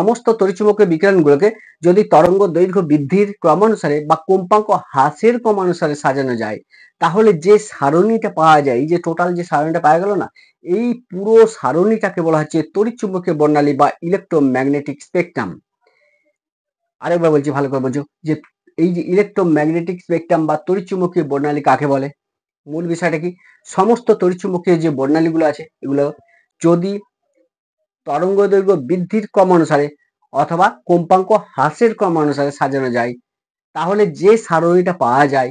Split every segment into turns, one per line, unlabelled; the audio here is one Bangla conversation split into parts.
সমস্ত তড়িৎচুম্বকীয় বিকিরণগুলোকে যদি তরঙ্গ দৈর্ঘ্য বৃদ্ধির ক্রমানুসারে বা কম্পাঙ্ক হ্রাসের ক্রমানুসারে সাজানো যায়, তাহলে যে সারণীটা পাওয়া যায়, এই যে টোটাল যে সারণীটা পাওয়া গেল না, এই পুরো সারণীটাকে বলা হচ্ছে তড়িৎচুম্বকীয় বর্ণালী বা ইলেকট্রোম্যাগনেটিক স্পেকট্রাম। আরেকবার বলছি, ভালো করে বোঝো, যে এই যে ইলেকট্রোম্যাগনেটিক স্পেকট্রাম বা তড়িৎচুম্বকীয় বর্ণালী কাকে বলে। মূল বিষয়টা কি, সমস্ত তড়িৎচুম্বকীয় যে বর্ণালীগুলো আছে, এগুলো যদি তরঙ্গ দৈর্ঘ্য বৃদ্ধির ক্রমানুসারে অথবা কম্পাঙ্ক হ্রাসের ক্রমানুসারে সাজানো যায়, তাহলে যে সারণীটা পাওয়া যায়,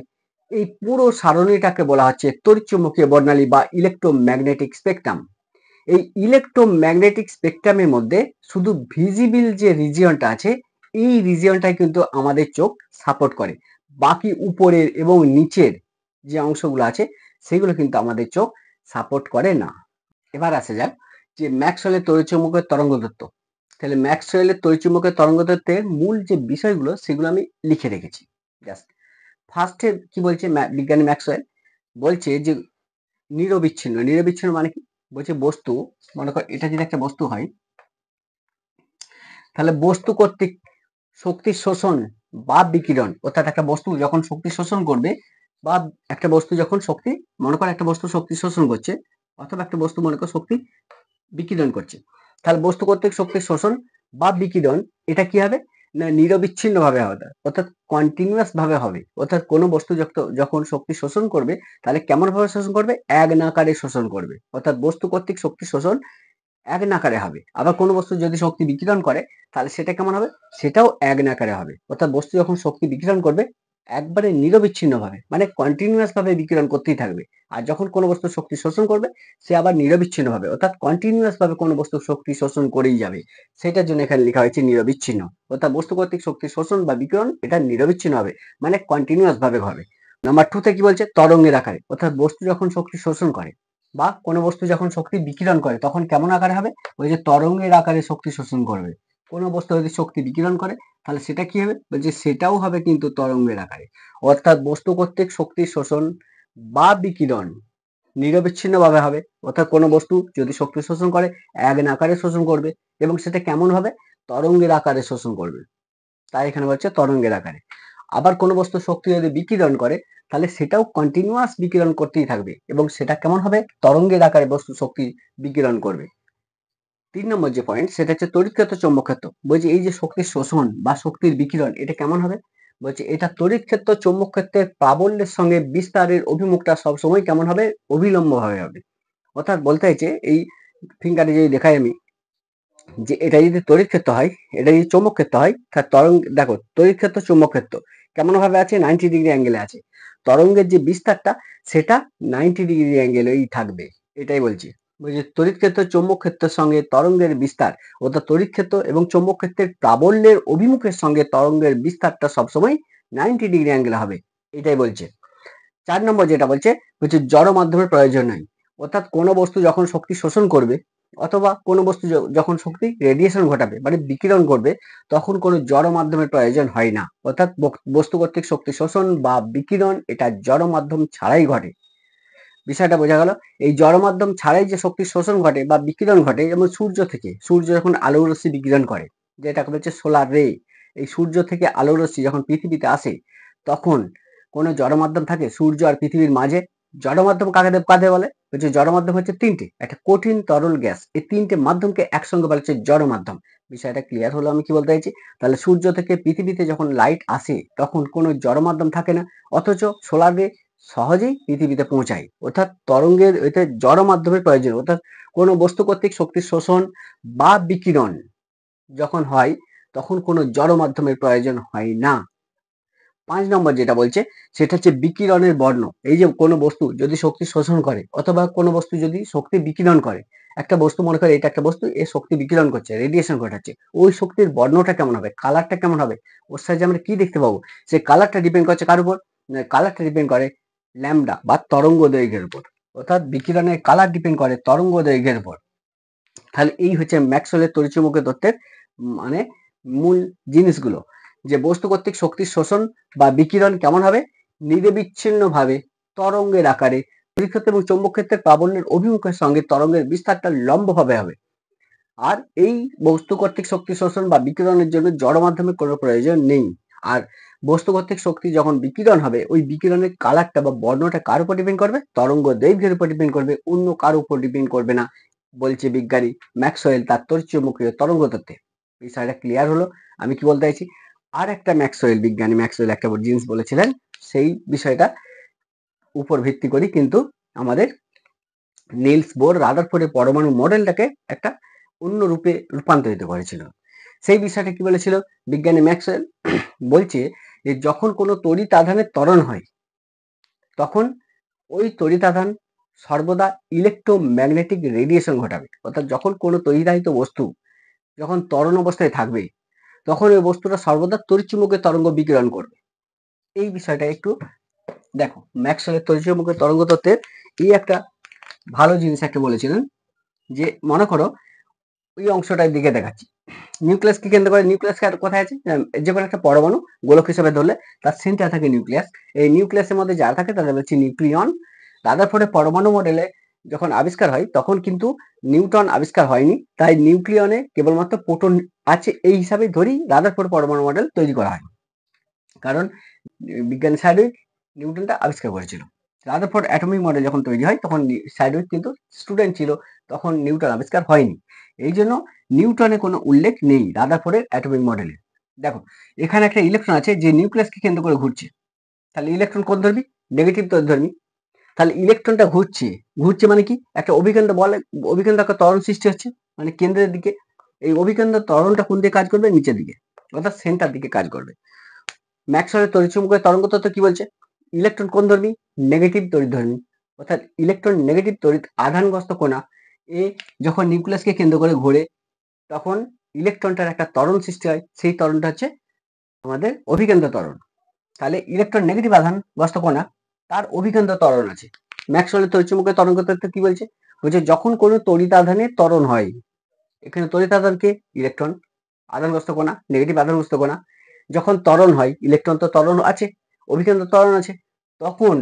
এই পুরো সারণীটাকে বলা হচ্ছে তড়িৎচুম্বকীয় বর্ণালী বা ইলেকট্রোম্যাগনেটিক স্পেকট্রাম। এই ইলেকট্রোম্যাগনেটিক স্পেকট্রামের মধ্যে শুধু ভিজিবল যে রিজিয়নটা আছে, এই রিজিয়নটাই কিন্তু আমাদের চোখ সাপোর্ট করে। বাকি উপরের এবং নিচের যে অংশগুলো আছে, সেগুলো কিন্তু আমাদের চোখ সাপোর্ট করে না। এবার আসা যাক যে ম্যাক্সওয়েলের তড়িৎচুম্বকের তরঙ্গ তত্ত্ব। তাহলে ম্যাক্সওয়েলের তড়িৎচুম্বকের তরঙ্গ তত্ত্বের মূল যে বিষয়গুলো, সেগুলো আমি লিখে রেখেছি। জাস্ট ফার্স্টে কি বলছে বিজ্ঞানী ম্যাক্সওয়েল, বলছে যে নিরবিচ্ছিন্ন। নিরবিচ্ছিন্ন মানে কি, বলছে বস্তু, মনে কর এটা যদি একটা বস্তু হয়, তাহলে বস্তু কর্তৃক শক্তি শোষণ বা বিকিরণ, অর্থাৎ একটা বস্তু যখন শক্তি শোষণ করবে বা একটা বস্তু যখন শক্তি, মনে কর একটা বস্তু শক্তি শোষণ করছে অথবা একটা বস্তু মনে কর শক্তি বিকিরণ করছে, তাহলে বস্তু কর্তৃক শক্তি শোষণ বা বিকিরণ এটা কি হবে না, নিরবিচ্ছিন্ন ভাবে হবে, অর্থাৎ কন্টিনিউয়াস ভাবে হবে। অর্থাৎ কোনো বস্তু যখন শক্তি শোষণ করবে, তাহলে কেমন ভাবে শোষণ করবে, এক নাকারে শোষণ করবে। অর্থাৎ বস্তু কর্তৃক শক্তি শোষণ এক নাকারে হবে। আবার কোনো বস্তু যদি শক্তি বিকিরণ করে, তাহলে সেটা কেমন হবে, সেটাও এক নাকারে হবে। অর্থাৎ বস্তু যখন শক্তি বিকিরণ করবে, একবারে নিরবিচ্ছিন্ন ভাবে, মানে কন্টিনিউয়াস ভাবে বিকিরণ করতেই থাকবে। আর যখন কোনো বস্তু শক্তি শোষণ করবে, সে আবার নিরবিচ্ছিন্ন ভাবে, অর্থাৎ কন্টিনিউয়াস ভাবে কোনো বস্তু শক্তি শোষণ করেই যাবে। সেটার জন্য এখানে লেখা হয়েছে নিরবিচ্ছিন্ন। অর্থাৎ বস্তু কর্তৃক শক্তি শোষণ বা বিকিরণ এটা নিরবিচ্ছিন্ন হবে, মানে কন্টিনিউয়াস ভাবে হবে। নাম্বার 2 তে কি বলছে, তরঙ্গের আকারে। অর্থাৎ বস্তু যখন শক্তি শোষণ করে বা কোনো বস্তু যখন শক্তি বিকিরণ করে, তখন কেমন আকারে হবে, ওই যে তরঙ্গের আকারে শক্তি শোষণ করবে। কোনো বস্তু যদি শক্তি বিকিরণ করে, তাহলে সেটা কি হবে, বলছে সেটাও হবে কিন্তু তরঙ্গের আকারে। অর্থাৎ বস্তু কর্তৃক শক্তি শোষণ বা বিকিরণ নিরবিচ্ছিন্ন ভাবে হবে। অর্থাৎ কোনো বস্তু যদি শক্তি শোষণ করে, এক আকারে শোষণ করবে, এবং সেটা কেমন হবে, তরঙ্গের আকারে শোষণ করবে। তাই এখানে বলছে তরঙ্গের আকারে। আবার কোনো বস্তু শক্তি যদি বিকিরণ করে, তাহলে সেটাও কন্টিনিউয়াস বিকিরণ করতেই থাকবে, এবং সেটা কেমন হবে, তরঙ্গের আকারে বস্তু শক্তি বিকিরণ করবে। 3 নম্বর যে পয়েন্ট, সেটা হচ্ছে তড়িৎ ক্ষেত্র চৌম্বক ক্ষেত্র। বলছে এই যে শক্তির শোষণ বা শক্তির বিকিরণ, এটা কেমন হবে, বলছে এটা তড়িৎ ক্ষেত্র চৌম্বক ক্ষেত্রের প্রাবল্যের সঙ্গে বিস্তারের অভিমুখটা সবসময় কেমন হবে, অভিলম্ব ভাবে হবে। অর্থাৎ বলতে চাইছে, এই ফিঙ্গারে যদি দেখাই আমি, যে এটা যদি তড়িৎ ক্ষেত্র হয়, এটা যদি চৌম্বক ক্ষেত্র হয়, তার তরঙ্গ দেখো, তড়িৎ ক্ষেত্র চৌম্বক ক্ষেত্র কেমন ভাবে আছে, 90 ডিগ্রি অ্যাঙ্গেলে আছে। তরঙ্গের যে বিস্তারটা, সেটা 90 ডিগ্রি অ্যাঙ্গেলেই থাকবে। এটাই বলছি, বুঝলি, তড়িৎ ক্ষেত্র চৌম্বক ক্ষেত্রের সঙ্গে তরঙ্গের বিস্তার, অর্থাৎ তড়িৎ ক্ষেত্র এবং চৌম্বক ক্ষেত্রের প্রাবল্যের অভিমুখের সঙ্গে তরঙ্গের বিস্তারটা সবসময় 90 ডিগ্রি অ্যাঙ্গেলে হবে। এটাই বলছে। 4 নম্বর যেটা বলছে, হচ্ছে জড় মাধ্যমের প্রয়োজন নাই। অর্থাৎ কোনো বস্তু যখন শক্তি শোষণ করবে অথবা কোনো বস্তু যখন শক্তি রেডিয়েশন ঘটাবে, মানে বিকিরণ করবে, তখন কোনো জড় মাধ্যমের প্রয়োজন হয় না। অর্থাৎ বস্তু কর্তৃক শক্তি শোষণ বা বিকিরণ এটা জড় মাধ্যম ছাড়াই ঘটে। বিষয়টা বোঝা গেল। এই জড় মাধ্যম ছাড়াই যে শক্তি শোষণ ঘটে বা বিকিরণ ঘটে, যেমন সূর্য থেকে, সূর্য যখন আলো রশ্মি বিকিরণ করে, যেটাকে বলছে সোলার রে, এই সূর্য থেকে আলো রশ্মি যখন পৃথিবীতে আসে, তখন কোনো জড় মাধ্যম থাকে সূর্য আর পৃথিবীর মাঝে। জড় মাধ্যম কাকে বলে, হচ্ছে জড় মাধ্যম হচ্ছে তিনটে, একটা কঠিন, তরল, গ্যাস। এই তিনটে মাধ্যমকে একসঙ্গে বলা হচ্ছে জড় মাধ্যম। বিষয়টা ক্লিয়ার হলো আমি কি বলতে চাইছি। তাহলে সূর্য থেকে পৃথিবীতে যখন লাইট আসে, তখন কোনো জড় মাধ্যম থাকে না, অথচ সোলার রে সহজেই পৃথিবীতে পৌঁছায়। অর্থাৎ তরঙ্গের এতে জড় মাধ্যমের প্রয়োজন। অর্থাৎ কোনো বস্তু কর্তৃক শক্তি শোষণ বা বিকিরণ যখন হয়, তখন কোনো জড় মাধ্যমের প্রয়োজন হয় না। 5 নম্বর যেটা বলছে, সেটা হচ্ছে বিকিরণের বর্ণ। এই যে কোনো বস্তু যদি শক্তি শোষণ করে অথবা কোনো বস্তু যদি শক্তি বিকিরণ করে, একটা বস্তু মনে করে এটা একটা বস্তু, এ শক্তি বিকিরণ করছে, রেডিয়েশন ঘটাচ্ছে, ওই শক্তির বর্ণটা কেমন হবে, কালারটা কেমন হবে, ওর সাহায্যে আমরা কি দেখতে পাবো, সেই কালারটা ডিপেন্ড করছে কার উপর, কালারটা ডিপেন্ড করে ল্যামডা বা তরঙ্গ দৈর্ঘ্যের উপর। অর্থাৎ বিকিরণের কালার ডিপেন্ড করে তরঙ্গ দৈর্ঘ্যের উপর। তাহলে এই হচ্ছে ম্যাক্সওয়েলের তড়িৎচুম্বকীয় তত্ত্বের মানে মূল জিনিসগুলো, যে বস্তু কর্তৃক শক্তির শোষণ বা বিকিরণ কেমন হবে, নিরবিচ্ছিন্ন ভাবে তরঙ্গের আকারে, তড়িৎ ক্ষেত্র এবং চৌম্বক ক্ষেত্রের প্রাবল্যের অভিমুখের সঙ্গে তরঙ্গের বিস্তারটা লম্বভাবে হবে। আর এই বস্তু কর্তৃক শক্তি শোষণ বা বিকিরণের জন্য জড় মাধ্যমের কোনো প্রয়োজন নেই। আর বস্তু কর্তৃক শক্তি যখন বিকিরণ হবে, ওই বিকিরণের কালারটা বা বর্ণটা কার উপর ডিপেন্ড করবে? তরঙ্গ দৈর্ঘ্যের উপর ডিপেন্ড করবে, অন্য কার উপর ডিপেন্ড করবে না, বলছে বিজ্ঞানী ম্যাক্সওয়েল তার তড়িৎচুম্বকীয় তরঙ্গ তত্ত্বে। বিষয়টা ক্লিয়ার হলো আমি কি বলতে চাইছি? আর একটা বিজ্ঞানী ম্যাক্সওয়েল একটা জিনিস বলেছিলেন, সেই বিষয়টা উপর ভিত্তি করি কিন্তু আমাদের নিলস বোর রাদারফোর্ডের পরমাণু মডেলটাকে একটা অন্য রূপে রূপান্তরিত করেছিল। সেই বিষয়টা কি বলেছিল বিজ্ঞানী ম্যাক্সওয়েল? বলছে যে যখন কোনো তড়িৎ আধানের ত্বরণ হয়, তখন ওই তড়িৎ আধান সর্বদা ইলেকট্রোম্যাগনেটিক রেডিয়েশন ঘটাবে। অর্থাৎ যখন কোনো তড়িদাহিত বস্তু যখন ত্বরণ অবস্থায় থাকবে, তখন ওই বস্তুটা সর্বদা তড়িৎচুম্বকীয় তরঙ্গ বিকিরণ করবে। এই বিষয়টা একটু দেখো, ম্যাক্সওয়েলের তড়িৎচুম্বকীয় তরঙ্গ তত্ত্বের এই একটা ভালো জিনিস একটা বলেছিলেন, যে মনে করো ওই অংশটার দিকে দেখাচ্ছি, নিউক্লিয়াসকে কেন্দ্র করে, নিউক্লিয়াস কোথায় আছে? যে কোনো একটা পরমাণু গোলক হিসেবে ধরলে তার সেন্টার থাকে নিউক্লিয়াস। এই নিউক্লিয়াসের মধ্যে যা থাকে তাদের হচ্ছে নিউক্লিয়ন। রাদারফোর্ডের পরমাণু মডেলে যখন আবিষ্কার হয় তখন কিন্তু নিউট্রন আবিষ্কার হয়নি, তাই নিউক্লিয়নে কেবলমাত্র প্রোটন আছে এই হিসাবে ধরি রাদারফোর্ড পরমাণু মডেল তৈরি করা হয়, কারণ বিজ্ঞানী সাইডউইক নিউটনটা আবিষ্কার করেছিল। রাদারফোর্ড অ্যাটমিক মডেল যখন তৈরি হয় তখন সাইডউইক কিন্তু স্টুডেন্ট ছিল, তখন নিউটন আবিষ্কার হয়নি। এই জন্য নিউটনের কোনো উল্লেখ নেই রাদারফোর্ডের অ্যাটমিক মডেলে। দেখো এখানে একটা ইলেকট্রন আছে যে নিউক্লিয়াসকে কেন্দ্র করে ঘুরছে, তাহলে ইলেকট্রন কোন ধর্মী? নেগেটিভ ধর্মী। তাহলে ইলেকট্রনটা ঘুরছে, ঘুরছে মানে কি? একটা অভিকেন্দ্র বলে, অভিকেন্দ্র একটা ত্বরণ সৃষ্টি হচ্ছে, মানে কেন্দ্রের দিকে। এই অভিকেন্দ্র ত্বরণটা কোন দিকে কাজ করবে? নিচের দিকে, অর্থাৎ সেন্টার দিকে কাজ করবে। ম্যাক্সওয়েলের তড়িৎচুম্বকীয় তরঙ্গ তত্ত্ব কি বলছে? ইলেকট্রন কোন ধর্মী? নেগেটিভ তড়িৎধর্মী। অর্থাৎ ইলেকট্রন নেগেটিভ তড়িৎ আধানগ্রস্ত কণা এ যখন নিউক্লিয়াসকে কেন্দ্র করে ঘোরে, তখন ইলেকট্রনটার একটা ত্বরণ সৃষ্টি হয়, সেই ত্বরণটা হচ্ছে আমাদের অভিকেন্দ্র ত্বরণ। তাহলে ইলেকট্রন নেগেটিভ আধানগ্রস্ত কণা তার অভিকেন্দ্র ত্বরণ আছে। ম্যাক্সওয়েলের তড়িৎচুম্বকীয় তরঙ্গ তত্ত্ব কি বলছে? বলছে যখন কোনো তড়িৎ আধানের ত্বরণ হয়, এখানে তড়িৎ আধানকে ইলেকট্রন, আধানগ্রস্ত কণা নেগেটিভ আধানগ্রস্ত কণা, যখন ত্বরণ হয়, ইলেকট্রন তো ত্বরণ আছে, অভিকেন্দ্র ত্বরণ আছে, তখন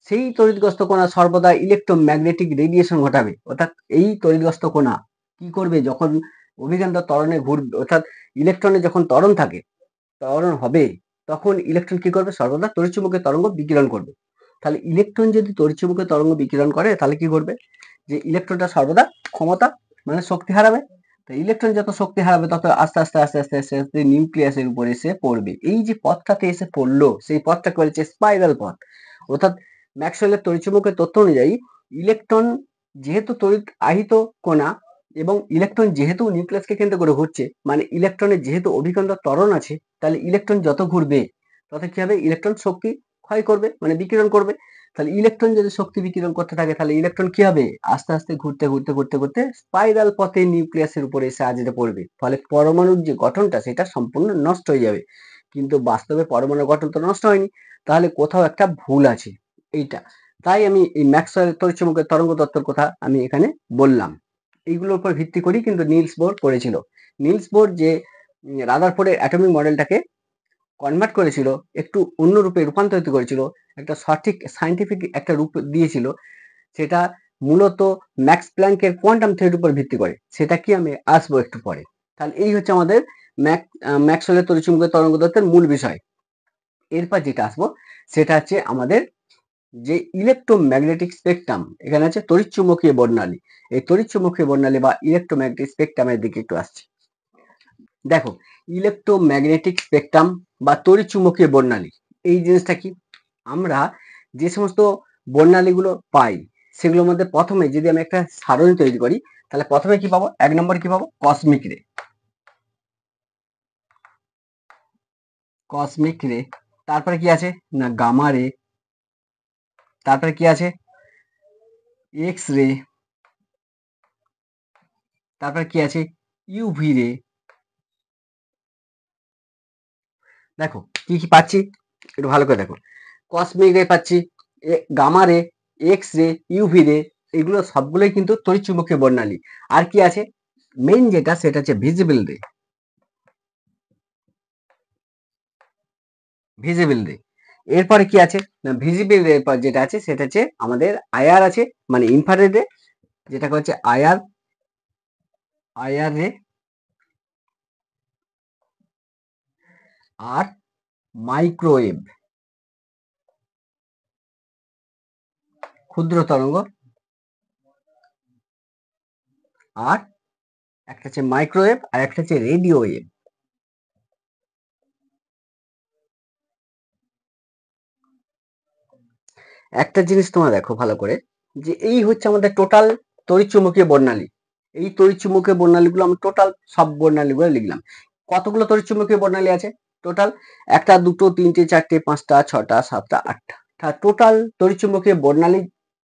সেই তড়িৎগ্রস্ত কণা সর্বদা ইলেকট্রোম্যাগনেটিক রেডিয়েশন ঘটাবে। অর্থাৎ এই তড়িৎগ্রস্ত কণা কি করবে? যখন অভিকেন্দ্র ত্বরণে ঘুরবে, অর্থাৎ ইলেকট্রনের যখন ত্বরণ থাকে, ত্বরণ হবে, তখন ইলেকট্রন কি করবে? সর্বদা তড়িৎচুম্বকীয় তরঙ্গ বিকিরণ করবে। তাহলে ইলেকট্রন যদি তড়িৎচুম্বকীয় তরঙ্গ বিকিরণ করে, তাহলে কি করবে? যে ইলেকট্রনটা সর্বদা ক্ষমতা মানে শক্তি হারাবে। তো ইলেকট্রন যত শক্তি হারাবে তত আস্তে আস্তে আস্তে আস্তে আস্তে আস্তে নিউক্লিয়াসের উপর এসে পড়বে। এই যে পথটাতে এসে পড়লো, সেই পথটাকে বলছে স্পাইরাল পথ। অর্থাৎ ম্যাক্সওয়েলের তড়িৎচুম্বকীয় তত্ত্ব অনুযায়ী ইলেকট্রন যেহেতু তড়িৎ আহিত কণা এবং ইলেকট্রন যেহেতু নিউক্লিয়াসকে কেন্দ্র করে ঘুরছে, মানে ইলেকট্রনের যেহেতু অভিকেন্দ্র ত্বরণ আছে, তাহলে ইলেকট্রন যত ঘুরবে তত কি হবে? ইলেকট্রন শক্তি ক্ষয় করবে, মানে বিকিরণ করবে। তাহলে ইলেকট্রন যদি শক্তি বিকিরণ করতে থাকে, তাহলে ইলেকট্রন কি হবে? আস্তে আস্তে ঘুরতে ঘুরতে ঘুরতে ঘুরতে স্পাইরাল পথে নিউক্লিয়াসের উপরে এসে আছড়ে পড়বে। ফলে পরমাণুর যে গঠনটা সেটা সম্পূর্ণ নষ্ট হয়ে যাবে। কিন্তু বাস্তবে পরমাণুর গঠন তো নষ্ট হয়নি, তাহলে কোথাও একটা ভুল আছে এইটা। তাই আমি এই ম্যাক্সওয়েলের তড়িৎচুম্বকীয় তরঙ্গ তত্ত্বের কথা আমি এখানে বললাম। এইগুলোর উপর ভিত্তি করেই কিন্তু নিলস বোর করেছিল। নিলস বোর যে রাদারফোর্ডের অ্যাটমিক মডেলটাকে কনভার্ট করেছিল, একটু অন্য রূপে রূপান্তরিত করেছিল, একটা সঠিক সায়েন্টিফিক একটা রূপ দিয়েছিল, সেটা মূলত ম্যাক্স প্ল্যাঙ্কের কোয়ান্টাম থিওরির উপর ভিত্তি করে। সেটা কি আমি আসবো একটু পরে। তাহলে এই হচ্ছে আমাদের ম্যাক্সওয়েলের তড়িৎচুম্বকীয় তরঙ্গ তত্ত্বের মূল বিষয়। এরপর যেটা আসবো সেটা হচ্ছে আমাদের যে ইলেকট্রোম্যাগনেটিক স্পেকট্রাম, এখানে আছে তড়িৎচুম্বকীয় বর্ণালী। এই তড়িৎচুম্বকীয় বর্ণালী বা ইলেকট্রোম্যাগনেটিক স্পেকট্রামের দিকে একটু আসছি। দেখো ইলেকট্রোম্যাগনেটিক স্পেকট্রাম বা তড়িৎচুম্বকীয় বর্ণালী এই জিনিসটা কি? আমরা যে সমস্ত বর্ণালীগুলো পাই, সেগুলোর মধ্যে প্রথমে যদি আমি একটা সারণী তৈরি করি, তাহলে প্রথমে কি পাবো? এক নম্বর কি পাবো? কসমিক রে। কসমিক রে, তারপরে কি আছে না গামা রে, তারপরে কি আছে এক্স রে, তারপরে কি আছে ইউভি রে। দেখো কি কি পাচ্ছি একটু ভালো করে দেখো। কসমিক রে পাচ্ছি, গামা রে, এক্স রে, ইউভি রে, এগুলো সবগুলোই কিন্তু তড়িৎচুম্বকীয় বর্ণালী। আর কি আছে মেইন যেটা, সেটা হচ্ছে ভিজিবল রে। ভিজিবল রে, এরপরে কি আছে না ভিজিবল রে পর যেটা আছে সেটা হচ্ছে আমাদের আইআর আছে, মানে ইনফ্রারেড রে, যেটাকে হচ্ছে আইআর, আইআর রে আর মাইক্রোওয়েভ ক্ষুদ্র তরঙ্গ, আর একটা হচ্ছে মাইক্রোওয়েভ আর একটা হচ্ছে রেডিও ওয়েভ। একটা জিনিস তোমরা দেখো ভালো করে, যে এই হচ্ছে আমাদের টোটাল তড়িৎচুম্বকীয় বর্ণালী। এই তড়িৎচুম্বকীয় বর্ণালীগুলো আমি টোটাল সব বর্ণালীগুলো লিখলাম। কতগুলো তড়িৎচুম্বকীয় বর্ণালী আছে টোটাল? একটা, দুটো, তিনটে, চারটে, পাঁচটা, ছটা, সাতটা, আটটা। টোটাল তড়িৎচুম্বকীয় বর্ণালী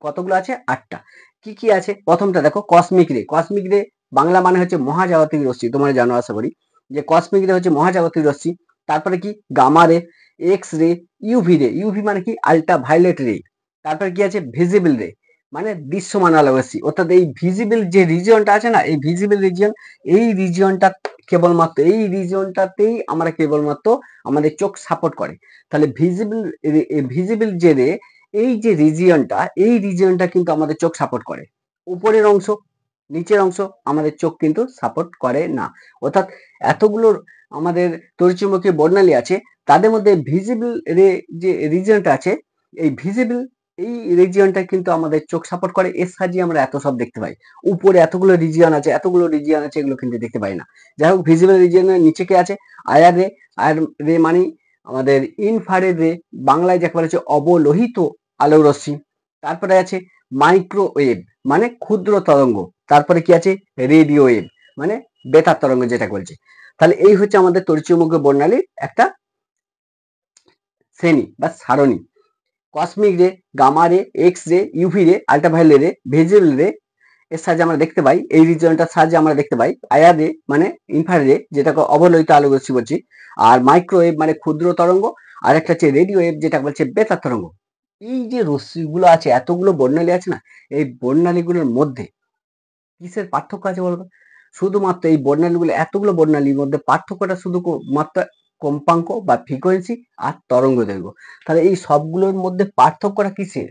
কতগুলো আছে? আটটা। কি কি আছে? প্রথমটা দেখো কসমিক রে। কসমিক রে বাংলা মানে হচ্ছে মহাজাগতিক রশ্মি, তোমরা জানো আশা করি যে কসমিক রে হচ্ছে মহাজাগতিক রশ্মি। তারপরে কি গামা রে, এক্স রে, ইউভি রে। ইউভি মানে কি? আল্ট্রা ভায়োলেট রে। তারপরে কি আছে? ভিজিবল রে মানে দৃশ্যমান আলো রশ্মি। অর্থাৎ এই ভিজিবল যে রিজিয়নটা আছে না, এই ভিজিবল রিজিয়ন, এই রিজিয়নটা কেবলমাত্র এই রিজিয়নটাতেই আমরা কেবলমাত্র আমাদের চোখ সাপোর্ট করে। তাহলে ভিজিবল যে রে, এই যে রিজিয়নটা, এই রিজিয়নটা কিন্তু আমাদের চোখ সাপোর্ট করে। উপরের অংশ, নিচের অংশ আমাদের চোখ কিন্তু সাপোর্ট করে না। অর্থাৎ এতগুলো আমাদের তড়িৎচুম্বকীয় বর্ণালী আছে, তাদের মধ্যে ভিজিবল রে যে রিজিয়নটা আছে, এই ভিজিবল এই রিজিয়নটা কিন্তু আমাদের চোখ সাপোর্ট করে। এর সাহায্যে আমরা এত সব দেখতে পাই। উপরে এতগুলো রিজিয়ন আছে, এগুলো কিন্তু দেখতে পাই না। যাই হোক, ভিজিবল রিজিয়নের নিচে কি আছে? আয়ার রে। আয়ার রে মানে আমাদের ইনফ্রারেড রে, বাংলায় যাকে বলা হচ্ছে অবলোহিত আলোক রশ্মি। তারপরে আছে মাইক্রোওয়েভ মানে ক্ষুদ্র তরঙ্গ। তারপরে কি আছে? রেডিও ওয়েভ মানে বেতার তরঙ্গ যেটা বলছে। তাহলে এই হচ্ছে আমাদের তড়িৎচুম্বকীয় বর্ণালীর একটা শ্রেণী বা সারণী। কসমিক রে, গামা রে, এক্স রে, ইউভি রে, আল্ট্রাভায়োলেট রে, ভিজিবল রে এর সাহায্যে আমরা দেখতে পাই, এই রিজিয়নটার সাহায্যে আমরা দেখতে পাই। আইআর রে মানে ইনফ্রারেড রে, যেটাকে অবলোহিত আলোক রশ্মি বলছি। আর মাইক্রোওয়েভ মানে ক্ষুদ্র তরঙ্গ। আর একটা হচ্ছে রেডিও ওয়েভ যেটা বলছে বেতার তরঙ্গ। এই যে রশ্মিগুলো আছে, এতগুলো বর্ণালী আছে না, এই বর্ণালীগুলোর মধ্যে কিসের পার্থক্য আছে বলতো? শুধুমাত্র এই বর্ণালীগুলো, এতগুলো বর্ণালীর মধ্যে পার্থক্যটা শুধু মাত্র কম্পাঙ্ক বা ফ্রিকোয়েন্সি আর তরঙ্গ দৈর্ঘ্য। তাহলে এই সবগুলোর মধ্যে পার্থক্যটা কিসের?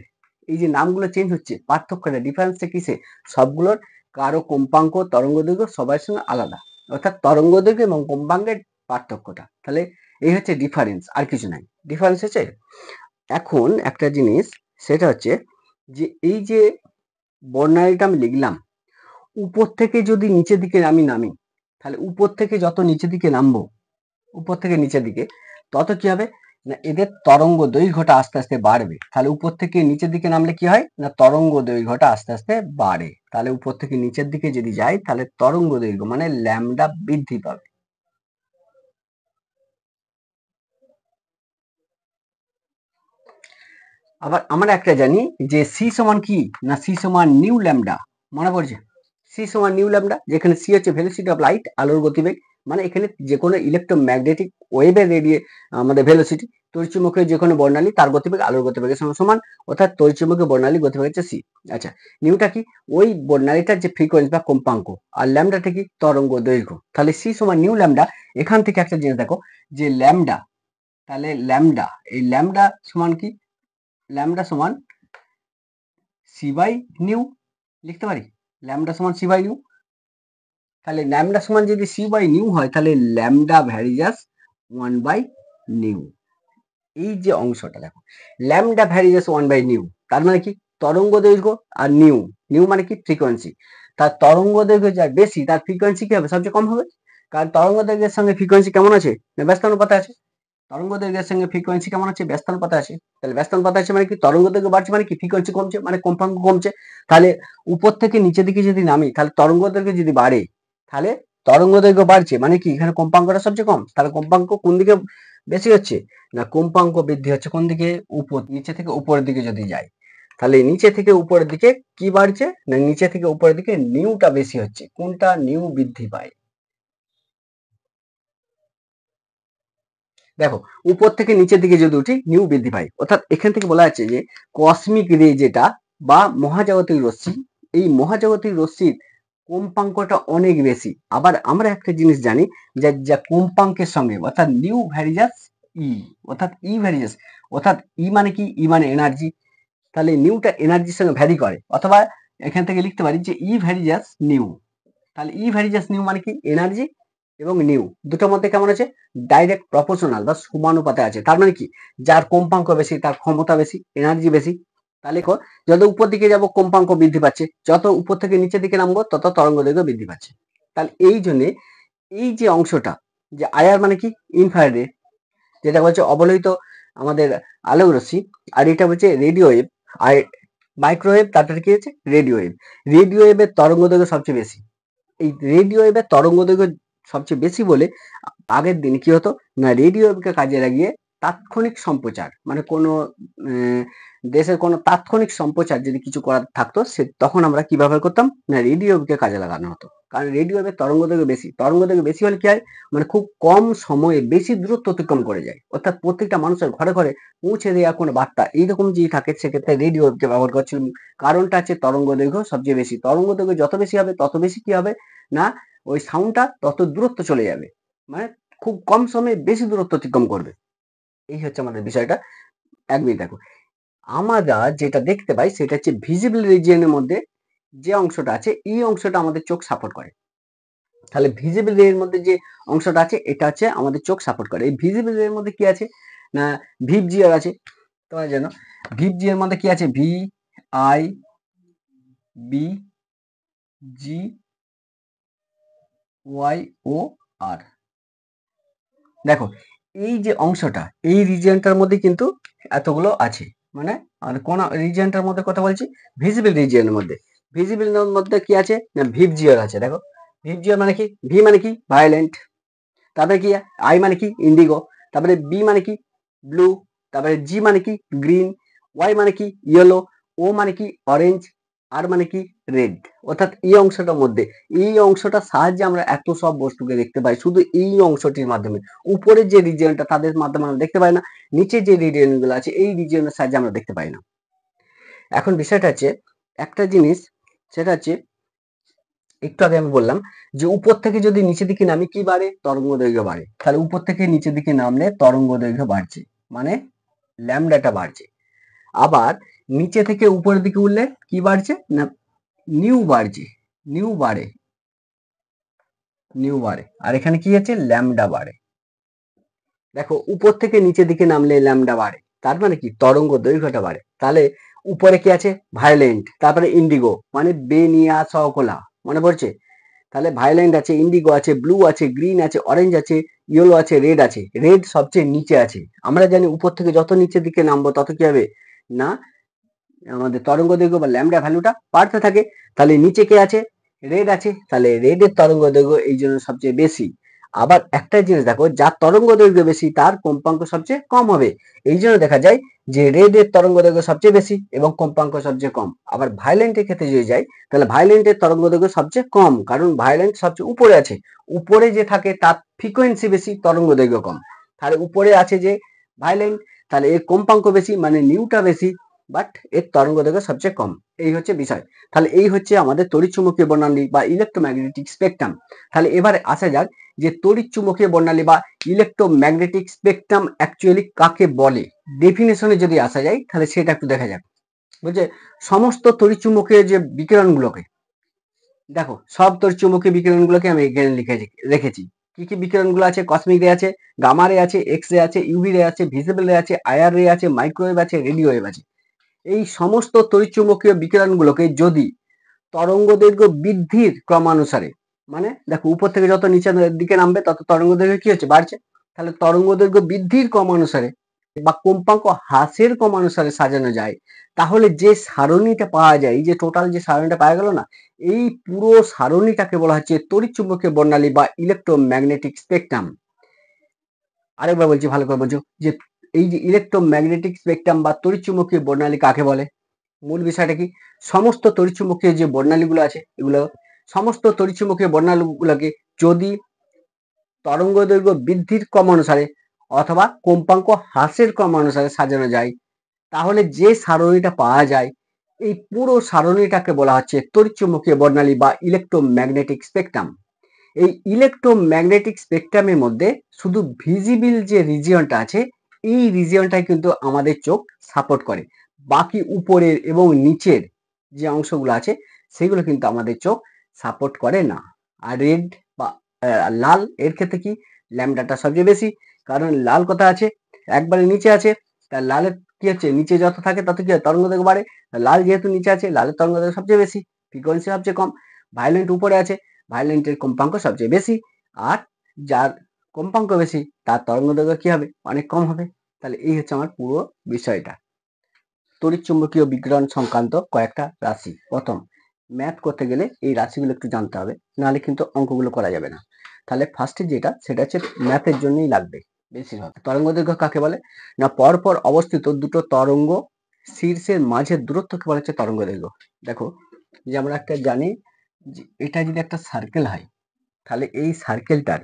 এই যে নামগুলো চেঞ্জ হচ্ছে, পার্থক্যটা ডিফারেন্সটা কিসে? সবগুলোর কারো কম্পাঙ্ক, তরঙ্গ দৈর্ঘ্য সবার সঙ্গে আলাদা। অর্থাৎ তরঙ্গ দৈর্ঘ্য এবং কম্পাঙ্কের পার্থক্যটা। তাহলে এই হচ্ছে ডিফারেন্স, আর কিছু নাই। ডিফারেন্স হচ্ছে এখন একটা জিনিস, সেটা হচ্ছে যে এই যে বর্ণালীটা আমি লিখলাম, উপর থেকে যদি নিচের দিকে আমি নামি, তাহলে উপর থেকে যত নিচের দিকে নামবো, উপর থেকে নিচের দিকে, তত কি হবে না, এদের তরঙ্গ দৈর্ঘ্যটা আস্তে আস্তে বাড়বে। তাহলে উপর থেকে নিচের দিকে নামলে কি হয় না, তরঙ্গ দৈর্ঘ্যটা আস্তে আস্তে বাড়ে। তাহলে উপর থেকে নিচের দিকে যদি যাই, তাহলে তরঙ্গ দৈর্ঘ্য মানে ল্যামডা বৃদ্ধি পাবে। আবার আমরা একটা জানি যে সি সমান কি না, সি সমান নিউ ল্যামডা। মনে পড়ছে? সি সমান নিউ ল্যামডা, যেখানে সি হচ্ছে ভেলোসিটি অফ লাইট, আলোর গতিবেগ। মানে এখানে যে কোনো ইলেকট্রোম্যাগনেটিক ওয়েভের আমাদের ভেলোসিটি, তড়িৎচুম্বকীয় যে কোনো বর্ণালী তার গতিবেগ আলোর গতিবেগের সঙ্গে সমান। অর্থাৎ তড়িৎচুম্বকীয় বর্ণালী গতিবেগ হচ্ছে সি। আচ্ছা, নিউটা কি? ওই বর্ণালীটার যে ফ্রিকোয়েন্সি বা কম্পাঙ্ক। আর ল্যামডাটা কি? তরঙ্গ দৈর্ঘ্য। তাহলে সি সমান নিউ ল্যামডা। এখান থেকে একটা জিনিস দেখো যে ল্যামডা, তাহলে ল্যামডা, এই ল্যামডা সমান কি? ল্যামডা সমান সি বাই নিউ লিখতে পারি। ল্যামডা সমান সি বাই নিউ। তাহলে ল্যামডা সমান যদি সি বাই নিউ হয়, তাহলে ল্যামডা ভ্যারিজাস 1 বাই নিউ। এই যে অংশটা দেখো, ল্যামডা ভ্যারিজাস 1 বাই নিউ, তার মানে কি? তরঙ্গ দৈর্ঘ্য আর নিউ, নিউ মানে কি? ফ্রিকোয়েন্সি। তার তরঙ্গ দৈর্ঘ্য যা বেশি, তার ফ্রিকোয়েন্সি কি হবে? সবচেয়ে কম হবে। কারণ তরঙ্গ দৈর্ঘ্যের সঙ্গে ফ্রিকোয়েন্সি কেমন আছে না, ব্যস্তানুপাতে আছে। তরঙ্গ দৈর্ঘ্যের সঙ্গে ফ্রিকোয়েন্সি কেমন আছে? ব্যস্তানুপাতে আছে। তাহলে ব্যস্তানুপাতে আছে মানে কি? তরঙ্গ দৈর্ঘ্য বাড়ছে মানে কি? ফ্রিকোয়েন্সি কমছে মানে কম্পাঙ্ক কমছে। তাহলে উপর থেকে নিচের দিকে যদি নামি, তাহলে তরঙ্গ দৈর্ঘ্য যদি বাড়ে, তাহলে তরঙ্গ দৈর্ঘ্য বাড়ছে মানে কি? এখানে কম্পাঙ্কটা সবচেয়ে কম। তাহলে কম্পাঙ্ক কোন দিকে বেশি হচ্ছে না, কম্পাঙ্ক বৃদ্ধি হচ্ছে কোন দিকে? উপর, নিচে থেকে উপরের দিকে যদি যায়, তাহলে নিচে থেকে উপরের দিকে কি বাড়ছে না, নিচে থেকে উপরের দিকে নিউটা বেশি হচ্ছে। কোনটা? নিউ বৃদ্ধি পায়। দেখো, উপর থেকে নিচের দিকে যদি উঠি, নিউ বৃদ্ধি পায়। অর্থাৎ এখান থেকে বলা যাচ্ছে যে কসমিক রে যেটা বা মহাজাগতিক রশ্মি, এই মহাজাগতিক রশ্মির কম্পাঙ্কটা অনেক বেশি। আবার আমরা একটা জিনিস জানি যে যা কম্পাঙ্কের সঙ্গে, অর্থাৎ নিউ ভ্যারিজাস ই, অর্থাৎ ই ভ্যারিজাস, অর্থাৎ ই মানে কি? ই মানে এনার্জি। তাহলে নিউটা এনার্জির সঙ্গে ভ্যারি করে, অথবা এখান থেকে লিখতে পারি যে ই ভ্যারিজাস নিউ। তাহলে ই ভ্যারিজাস নিউ মানে কি, এনার্জি এবং নিউ দুটোর মধ্যে কেমন আছে, ডাইরেক্ট প্রপোর্শনাল বা সমানুপাতে আছে। তার মানে কি, যার কম্পাঙ্ক বেশি তার ক্ষমতা বেশি, এনার্জি বেশি। তাহলে যত উপর দিকে যাব কম্পাঙ্ক বৃদ্ধি পাচ্ছে, যত উপর থেকে নিচের দিকে নামবো তত তরঙ্গ দৈর্ঘ্য বৃদ্ধি পাচ্ছে। তাহলে এই জন্য এই যে অংশটা, যে আইআর মানে কি, ইনফ্রারেড, যেটা বলছে অবলোহিত আমাদের আলোক রশ্মি, আর এটা হচ্ছে রেডিও ওয়েভ, আর মাইক্রোওয়েভ তারপরে কি হচ্ছে রেডিও ওয়েভ। রেডিও ওয়েভের তরঙ্গ দৈর্ঘ্য সবচেয়ে বেশি। এই রেডিও ওয়েভের তরঙ্গ দৈর্ঘ্য সবচেয়ে বেশি বলে আগের দিন কি হতো না, রেডিও ওয়েভকে কাজে লাগিয়ে তাৎক্ষণিক সম্প্রচার, মানে কোনো দেশের কোনো তাৎক্ষণিক সম্প্রচার যদি কিছু করার থাকতো, সে তখন আমরা কি ব্যবহার করতাম না, রেডিও ওয়েভকে কাজে লাগানো হতো। কারণ রেডিও ওয়েভের তরঙ্গ দৈর্ঘ্য বেশি, তরঙ্গ দৈর্ঘ্য বেশি হলে কি হয়, মানে খুব কম সময়ে বেশি দূরত্ব অতিক্রম করে যায়, অর্থাৎ প্রত্যেকটা মানুষের ঘরে ঘরে পৌঁছে দেওয়া কোনো বার্তা এইরকম যদি থাকে, সেক্ষেত্রে রেডিও ওয়েভকে ব্যবহার করছিল। কারণটা হচ্ছে তরঙ্গ দৈর্ঘ্য সবচেয়ে বেশি, তরঙ্গ দৈর্ঘ্য যত বেশি হবে তত বেশি কি হবে না, ওই সাউন্ডটা তত দূরত্ব চলে যাবে, মানে খুব কম সময়ে বেশি দূরত্ব অতিক্রম করবে। এই হচ্ছে আমাদের বিষয়টা। এক মিনিট দেখো, আমরা যেটা দেখতে পাই সেটা হচ্ছে ভিজিবল রিজিয়নের মধ্যে যে অংশটা আছে, এই অংশটা আমাদের চোখ সাপোর্ট করে। তাহলে ভিজিবল রে এর মধ্যে যে অংশটা আছে এটা হচ্ছে আমাদের চোখ সাপোর্ট করে। এই ভিজিবল রে এর মধ্যে কি আছে না, ভিপ জিআর আছে, তোমরা জানো ভিপ জি এর মধ্যে কি আছে, V I B G Y O R. দেখো এই যে অংশটা, এই রিজিয়নটার মধ্যে কিন্তু এতগুলো আছে, মানে কোন রিজিয়নটার মধ্যে কথা বলছি, ভিজিবল রিজিয়নের মধ্যে। ভিজিবল মধ্যে কি আছে না, ভিপ জিওর আছে। দেখো ভিপ জিওর মানে কি, ভি মানে কি ভায়োলেন্ট, তারপরে কি আই মানে কি ইন্ডিগো, তারপরে বি মানে কি ব্লু, তারপরে জি মানে কি গ্রিন, ওয়াই মানে কি ইয়েলো, ও মানে কি অরেঞ্জ, আর মানে কি রেড। অর্থাৎ এই অংশটার মধ্যে, এই অংশটার সাহায্যে আমরা এত সব বস্তুকে দেখতে পাই শুধু এই অংশটির মাধ্যমে। উপরের যে রিজিয়নটা তাদের মাধ্যমে আমরা দেখতে পাই না, নিচে যে রিজিয়ন গুলো আছে এই রিজিয়নের সাহায্যে আমরা দেখতে পাই না। এখন বিষয়টা হচ্ছে একটা জিনিস, সেটা হচ্ছে একটু আগে আমি বললাম যে উপর থেকে যদি নিচের দিকে নামি কি বাড়ে, তরঙ্গ দৈর্ঘ্য বাড়ে। তাহলে উপর থেকে নিচের দিকে নামলে তরঙ্গ দৈর্ঘ্য বাড়ছে, মানে ল্যামডাটা বাড়ছে। আবার নিচে থেকে উপরের দিকে উঠলে কি বাড়ছে না, নিউ বাড়ছে, নিউ বাড়ে, নিউ বাড়ে। আর এখানে কি আছে, ল্যামডা বাড়ে। দেখো উপর থেকে নিচের দিকে নামলে ল্যামডা বাড়ে, তার মানে কি তরঙ্গ দৈর্ঘ্যটা বাড়ে। তাহলে উপরে কি আছে ভায়োলেন্ট, তারপরে ইন্ডিগো মানে বেনিয়া সকোলা, মনে পড়ছে। তাহলে ভায়োলেন্ট আছে, ইন্ডিগো আছে, ব্লু আছে, গ্রিন আছে, অরেঞ্জ আছে, ইয়েলো আছে, রেড আছে। রেড সবচেয়ে নিচে আছে। আমরা জানি উপর থেকে যত নিচের দিকে নামবো তত কি হবে না, আমাদের তরঙ্গ দৈর্ঘ্য বা ল্যামডা ভ্যালুটা বাড়তে থাকে। তাহলে নিচে কে আছে, রেড আছে, তাহলে রেডের তরঙ্গ দৈর্ঘ্য এই জন্য সবচেয়ে বেশি। আবার একটা জিনিস দেখো, যার তরঙ্গ দৈর্ঘ্য বেশি তার কম্পাঙ্ক সবচেয়ে কম হবে। এই জন্য দেখা যায় যে রেডের তরঙ্গ দৈর্ঘ্য সবচেয়ে বেশি এবং কম্পাঙ্ক সবচেয়ে কম। আবার ভায়োলেন্টের ক্ষেত্রে যদি যাই, তাহলে ভায়োলেন্টের তরঙ্গ দৈর্ঘ্য সবচেয়ে কম, কারণ ভায়োলেন্ট সবচেয়ে উপরে আছে। উপরে যে থাকে তার ফ্রিকোয়েন্সি বেশি, তরঙ্গ দৈর্ঘ্য কম। তাহলে উপরে আছে যে ভায়োলেন্ট, তাহলে এর কম্পাঙ্ক বেশি মানে নিউটা বেশি, বাট এর তরঙ্গ দৈর্ঘ্য সবচেয়ে কম। এই হচ্ছে বিষয়। তাহলে এই হচ্ছে আমাদের তড়িৎচুম্বকীয় বর্ণালী বা ইলেকট্রোম্যাগনেটিক স্পেকট্রাম। তাহলে এবারে আসা যাক যে তড়িৎচুম্বকীয় বর্ণালী বা ইলেকট্রোম্যাগনেটিক স্পেকট্রাম অ্যাকচুয়ালি কাকে বলে। ডেফিনেশনে যদি আসা যায় তাহলে সেটা একটু দেখা যাক। বলছে সমস্ত তড়িৎচুম্বকীয় যে বিকিরণগুলোকে, দেখো সব তড়িৎচুম্বকীয় বিকিরণগুলোকে আমি এখানে লিখে রেখেছি। কি কি বিকিরণগুলো আছে, কসমিক রে আছে, গামা রে আছে, এক্স রে আছে, ইউভি রে আছে, ভিজিবল রে আছে, আইআর রে আছে, মাইক্রোওয়েভ আছে, রেডিও ওয়েভ আছে। এই সমস্ত তড়িৎচুম্বকীয় বিকিরণগুলোকে যদি তরঙ্গ দৈর্ঘ্য বৃদ্ধির ক্রমানুসারে, মানে দেখো উপর থেকে যত নিচের দিকে নামবে তত তরঙ্গ দৈর্ঘ্য কি হচ্ছে বাড়ছে। তাহলে তরঙ্গ দৈর্ঘ্য বৃদ্ধির ক্রমানুসারে বা কম্পাঙ্ক হ্রাসের ক্রমানুসারে সাজানো যায়, তাহলে যে সারণীটা পাওয়া যায়, এই যে টোটাল যে সারণীটা পাওয়া গেল না, এই পুরো সারণীটাকে বলা হচ্ছে তড়িৎচুম্বকীয় বর্ণালী বা ইলেকট্রোম্যাগনেটিক স্পেকট্রাম। আরেকবার বলছি ভালো করে বোঝো, যে এই যে ইলেকট্রোম্যাগনেটিক স্পেকট্রাম বা তড়িৎচুম্বকীয় বর্ণালী কাকে বলে। মূল বিষয়টা কি, সমস্ত তড়িৎচুম্বকীয় যে বর্ণালীগুলো আছে, এগুলো সমস্ত তড়িৎচুম্বকীয় বর্ণালীগুলোকে যদি তরঙ্গ দৈর্ঘ্য বৃদ্ধির ক্রমানুসারে অথবা কম্পাঙ্ক হ্রাসের ক্রমানুসারে সাজানো যায়, তাহলে যে সারণীটা পাওয়া যায়, এই পুরো সারণীটাকে বলা হচ্ছে তড়িৎচুম্বকীয় বর্ণালী বা ইলেকট্রোম্যাগনেটিক স্পেকট্রাম। এই ইলেকট্রোম্যাগনেটিক স্পেকট্রামের মধ্যে শুধু ভিজিবল যে রিজিয়নটা আছে, এই রিজিয়নটাই কিন্তু আমাদের চোখ সাপোর্ট করে। বাকি উপরের এবং নিচের যে অংশগুলো আছে সেগুলো কিন্তু আমাদের চোখ সাপোর্ট করে না। আর রেড বা লাল এর ক্ষেত্রে কি ল্যামডাটা সবচেয়ে বেশি, কারণ লাল কোথায় আছে, একবারে নিচে আছে। তার লালের কি হচ্ছে, নিচে যত থাকে তত কি হয়, তরঙ্গ দৈর্ঘ্য বাড়ে। লাল যেহেতু নিচে আছে, লালের তরঙ্গ দৈর্ঘ্য সবচেয়ে বেশি, ফ্রিকোয়েন্সি সবচেয়ে কম। ভায়োলেন্ট উপরে আছে, ভায়োলেন্টের কম্পাঙ্ক সবচেয়ে বেশি। আর যার কম্পাঙ্ক বেশি তার তরঙ্গ দৈর্ঘ্য কি হবে, অনেক কম হবে। তাহলে এই হচ্ছে আমার পুরো বিষয়টা, তড়িৎচুম্বকীয় বিকিরণ সংক্রান্ত কয়েকটা রাশি। প্রথম, ম্যাথ করতে গেলে এই রাশিগুলো একটু জানতে হবে, নাহলে কিন্তু অঙ্কগুলো করা যাবে না। তাহলে ফার্স্টে যেটা, সেটা হচ্ছে ম্যাথের জন্যই লাগবে বেশিরভাগ। তরঙ্গ দৈর্ঘ্য কাকে বলে না, পরপর অবস্থিত দুটো তরঙ্গ শীর্ষের মাঝের দূরত্বকে বলা হচ্ছে তরঙ্গ দৈর্ঘ্য। দেখো, যে আমরা একটা জানি যে এটা যদি একটা সার্কেল হয়, তাহলে এই সার্কেলটার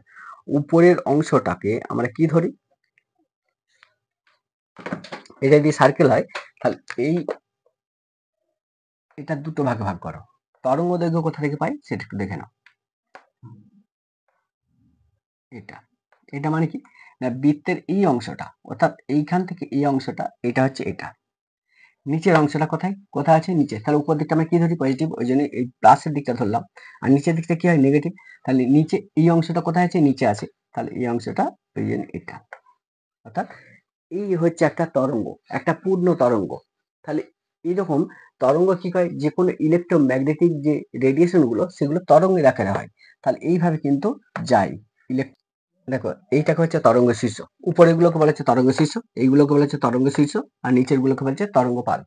উপরের অংশটাকে আমরা কি ধরি, এটা যদি সার্কেল হয় তাহলে এটা দুটো ভাগে ভাগ করো। তরঙ্গ দৈর্ঘ্য কোথা থেকে পাই সেটা একটু দেখে নাও। এটা এটা মানে কি না, বৃত্তের এই অংশটা, অর্থাৎ এইখান থেকে এই অংশটা, এটা হচ্ছে এটা। নিচের অংশটা কোথায় আছে, নিচে। তাহলে উপর দিকটা আমরা কি ধরি, পজিটিভ, ওই জন্য এই প্লাসের দিকটা ধরলাম। আর নিচের দিকটা কি হয়, নেগেটিভ। তাহলে নিচে এই অংশটা কোথায় আছে, নিচে আছে। তাহলে এই অংশটা ওই জন্য এটা, অর্থাৎ এই হচ্ছে একটা তরঙ্গ, একটা পূর্ণ তরঙ্গ। তাহলে এইরকম তরঙ্গ কি হয়, যে কোনো ইলেকট্রোম্যাগনেটিক যে রেডিয়েশন গুলো, সেগুলো তরঙ্গের আকারে হয়। তাহলে এইভাবে কিন্তু যায়। দেখো, এইটাকে হচ্ছে তরঙ্গ শীর্ষ, উপরের গুলোকে বলা হচ্ছে তরঙ্গ শীর্ষ, এইগুলোকে বলা হচ্ছে তরঙ্গ শীর্ষ, আর নিচের গুলোকে বলা হচ্ছে তরঙ্গ পাদ।